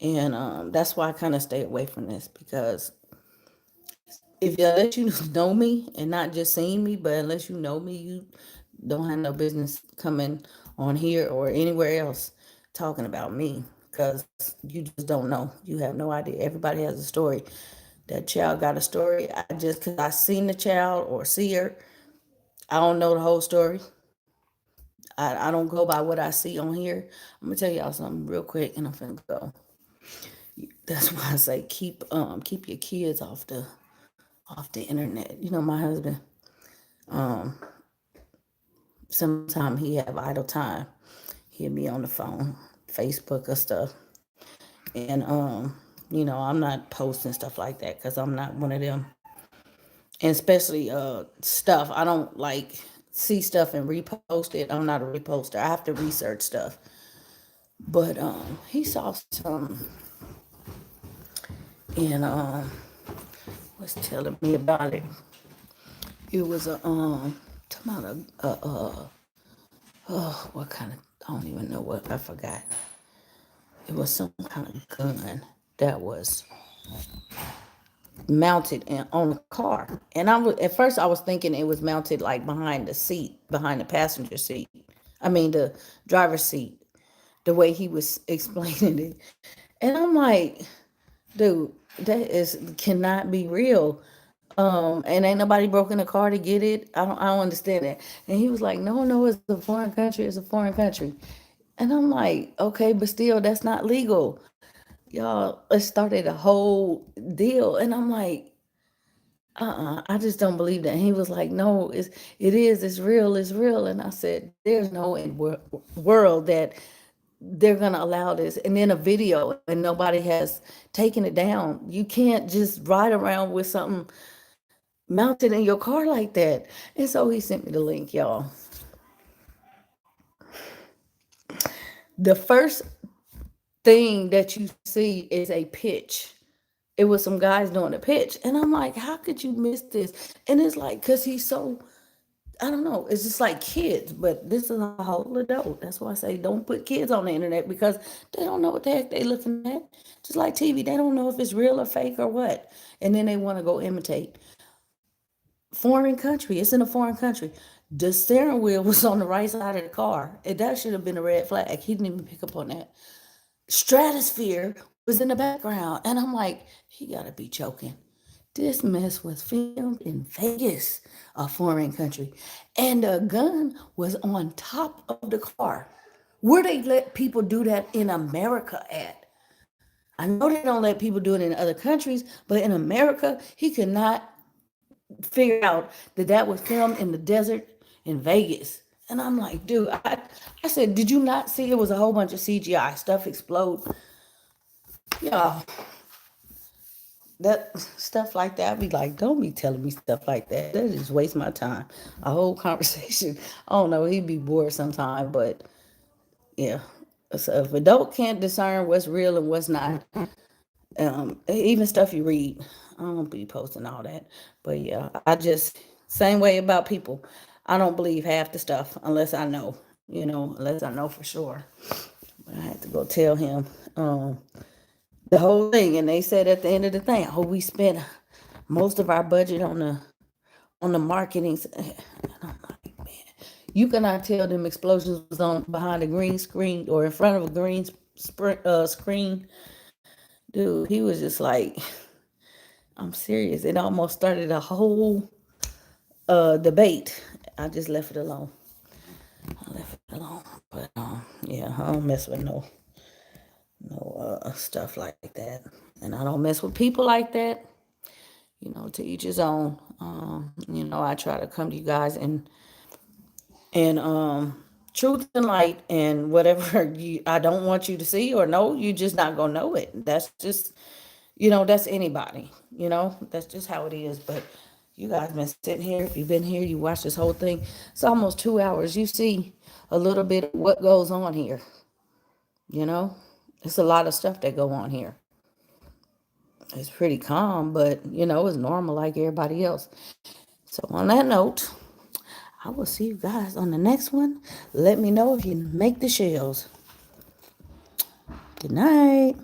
and that's why I kind of stay away from this because if unless you know me and not just seeing me, but unless you know me, you don't have no business coming on here or anywhere else talking about me because you just don't know. You have no idea. Everybody has a story. That child got a story. I just because I seen the child or see her, I don't know the whole story. I don't go by what I see on here. I'm gonna tell y'all something real quick, and I'm finna go. That's why I say keep your kids off the internet. You know, my husband, um, sometimes he have idle time. He'll be on the phone, Facebook or stuff. And you know, I'm not posting stuff like that because I'm not one of them. And especially stuff. I don't like see stuff and repost it. I'm not a reposter. I have to research stuff. But he saw some and was telling me about it. It was a talking about oh, what kind of, I don't even know what, I forgot. It was some kind of gun that was mounted on the car. And I was, at first I was thinking it was mounted like behind the seat, behind the passenger seat. I mean the driver's seat, the way he was explaining it. And I'm like, dude, that is cannot be real. And ain't nobody broke in the car to get it. I don't understand that. And he was like, no, it's a foreign country. It's a foreign country. And I'm like, okay, but still, that's not legal. Y'all, it started a whole deal. And I'm like, I just don't believe that. And he was like, no, it's real, it's real. And I said, there's no world that they're going to allow this. And then a video and nobody has taken it down. You can't just ride around with something mounted in your car like that. And so he sent me the link, y'all. The first thing that you see is a pitch. It was some guys doing a pitch. And I'm like, how could you miss this? And it's like, because he's so, I don't know, it's just like kids, but this is a whole adult. That's why I say don't put kids on the internet because they don't know what the heck they're looking at. Just like TV, they don't know if it's real or fake or what. And then they want to go imitate. Foreign country, it's in a foreign country. The steering wheel was on the right side of the car. And that should have been a red flag. He didn't even pick up on that. Stratosphere was in the background. And I'm like, he gotta be joking. This mess was filmed in Vegas, a foreign country. And the gun was on top of the car. Where they let people do that in America at? I know they don't let people do it in other countries, but in America, he could not figure out that that was filmed in the desert in Vegas. And I'm like, dude, I said, did you not see it was a whole bunch of CGI stuff explode? Y'all, that stuff like that, I'd be like, don't be telling me stuff like that. That just waste my time. A whole conversation. I don't know, he'd be bored sometime, but yeah. So if adult can't discern what's real and what's not, even stuff you read, I don't be posting all that. But yeah, I just, same way about people. I don't believe half the stuff unless I know, unless I know for sure. But I had to go tell him the whole thing. And they said at the end of the thing, oh, we spent most of our budget on the marketing. And I'm like, man, you cannot tell them explosions was on behind a green screen or in front of a green screen, dude, he was just like, I'm serious. It almost started a whole debate. I just left it alone. But yeah, I don't mess with no stuff like that, and I don't mess with people like that. You know, to each his own. You know, I try to come to you guys and truth and light, and whatever I don't want you to see or know, you just not gonna know it. That's just, that's anybody. That's just how it is. But you guys been sitting here. If you've been here, you watch this whole thing. It's almost 2 hours. You see a little bit of what goes on here. It's a lot of stuff that go on here. It's pretty calm, but it's normal like everybody else. So on that note, I will see you guys on the next one. Let me know if you make the shells. Good night.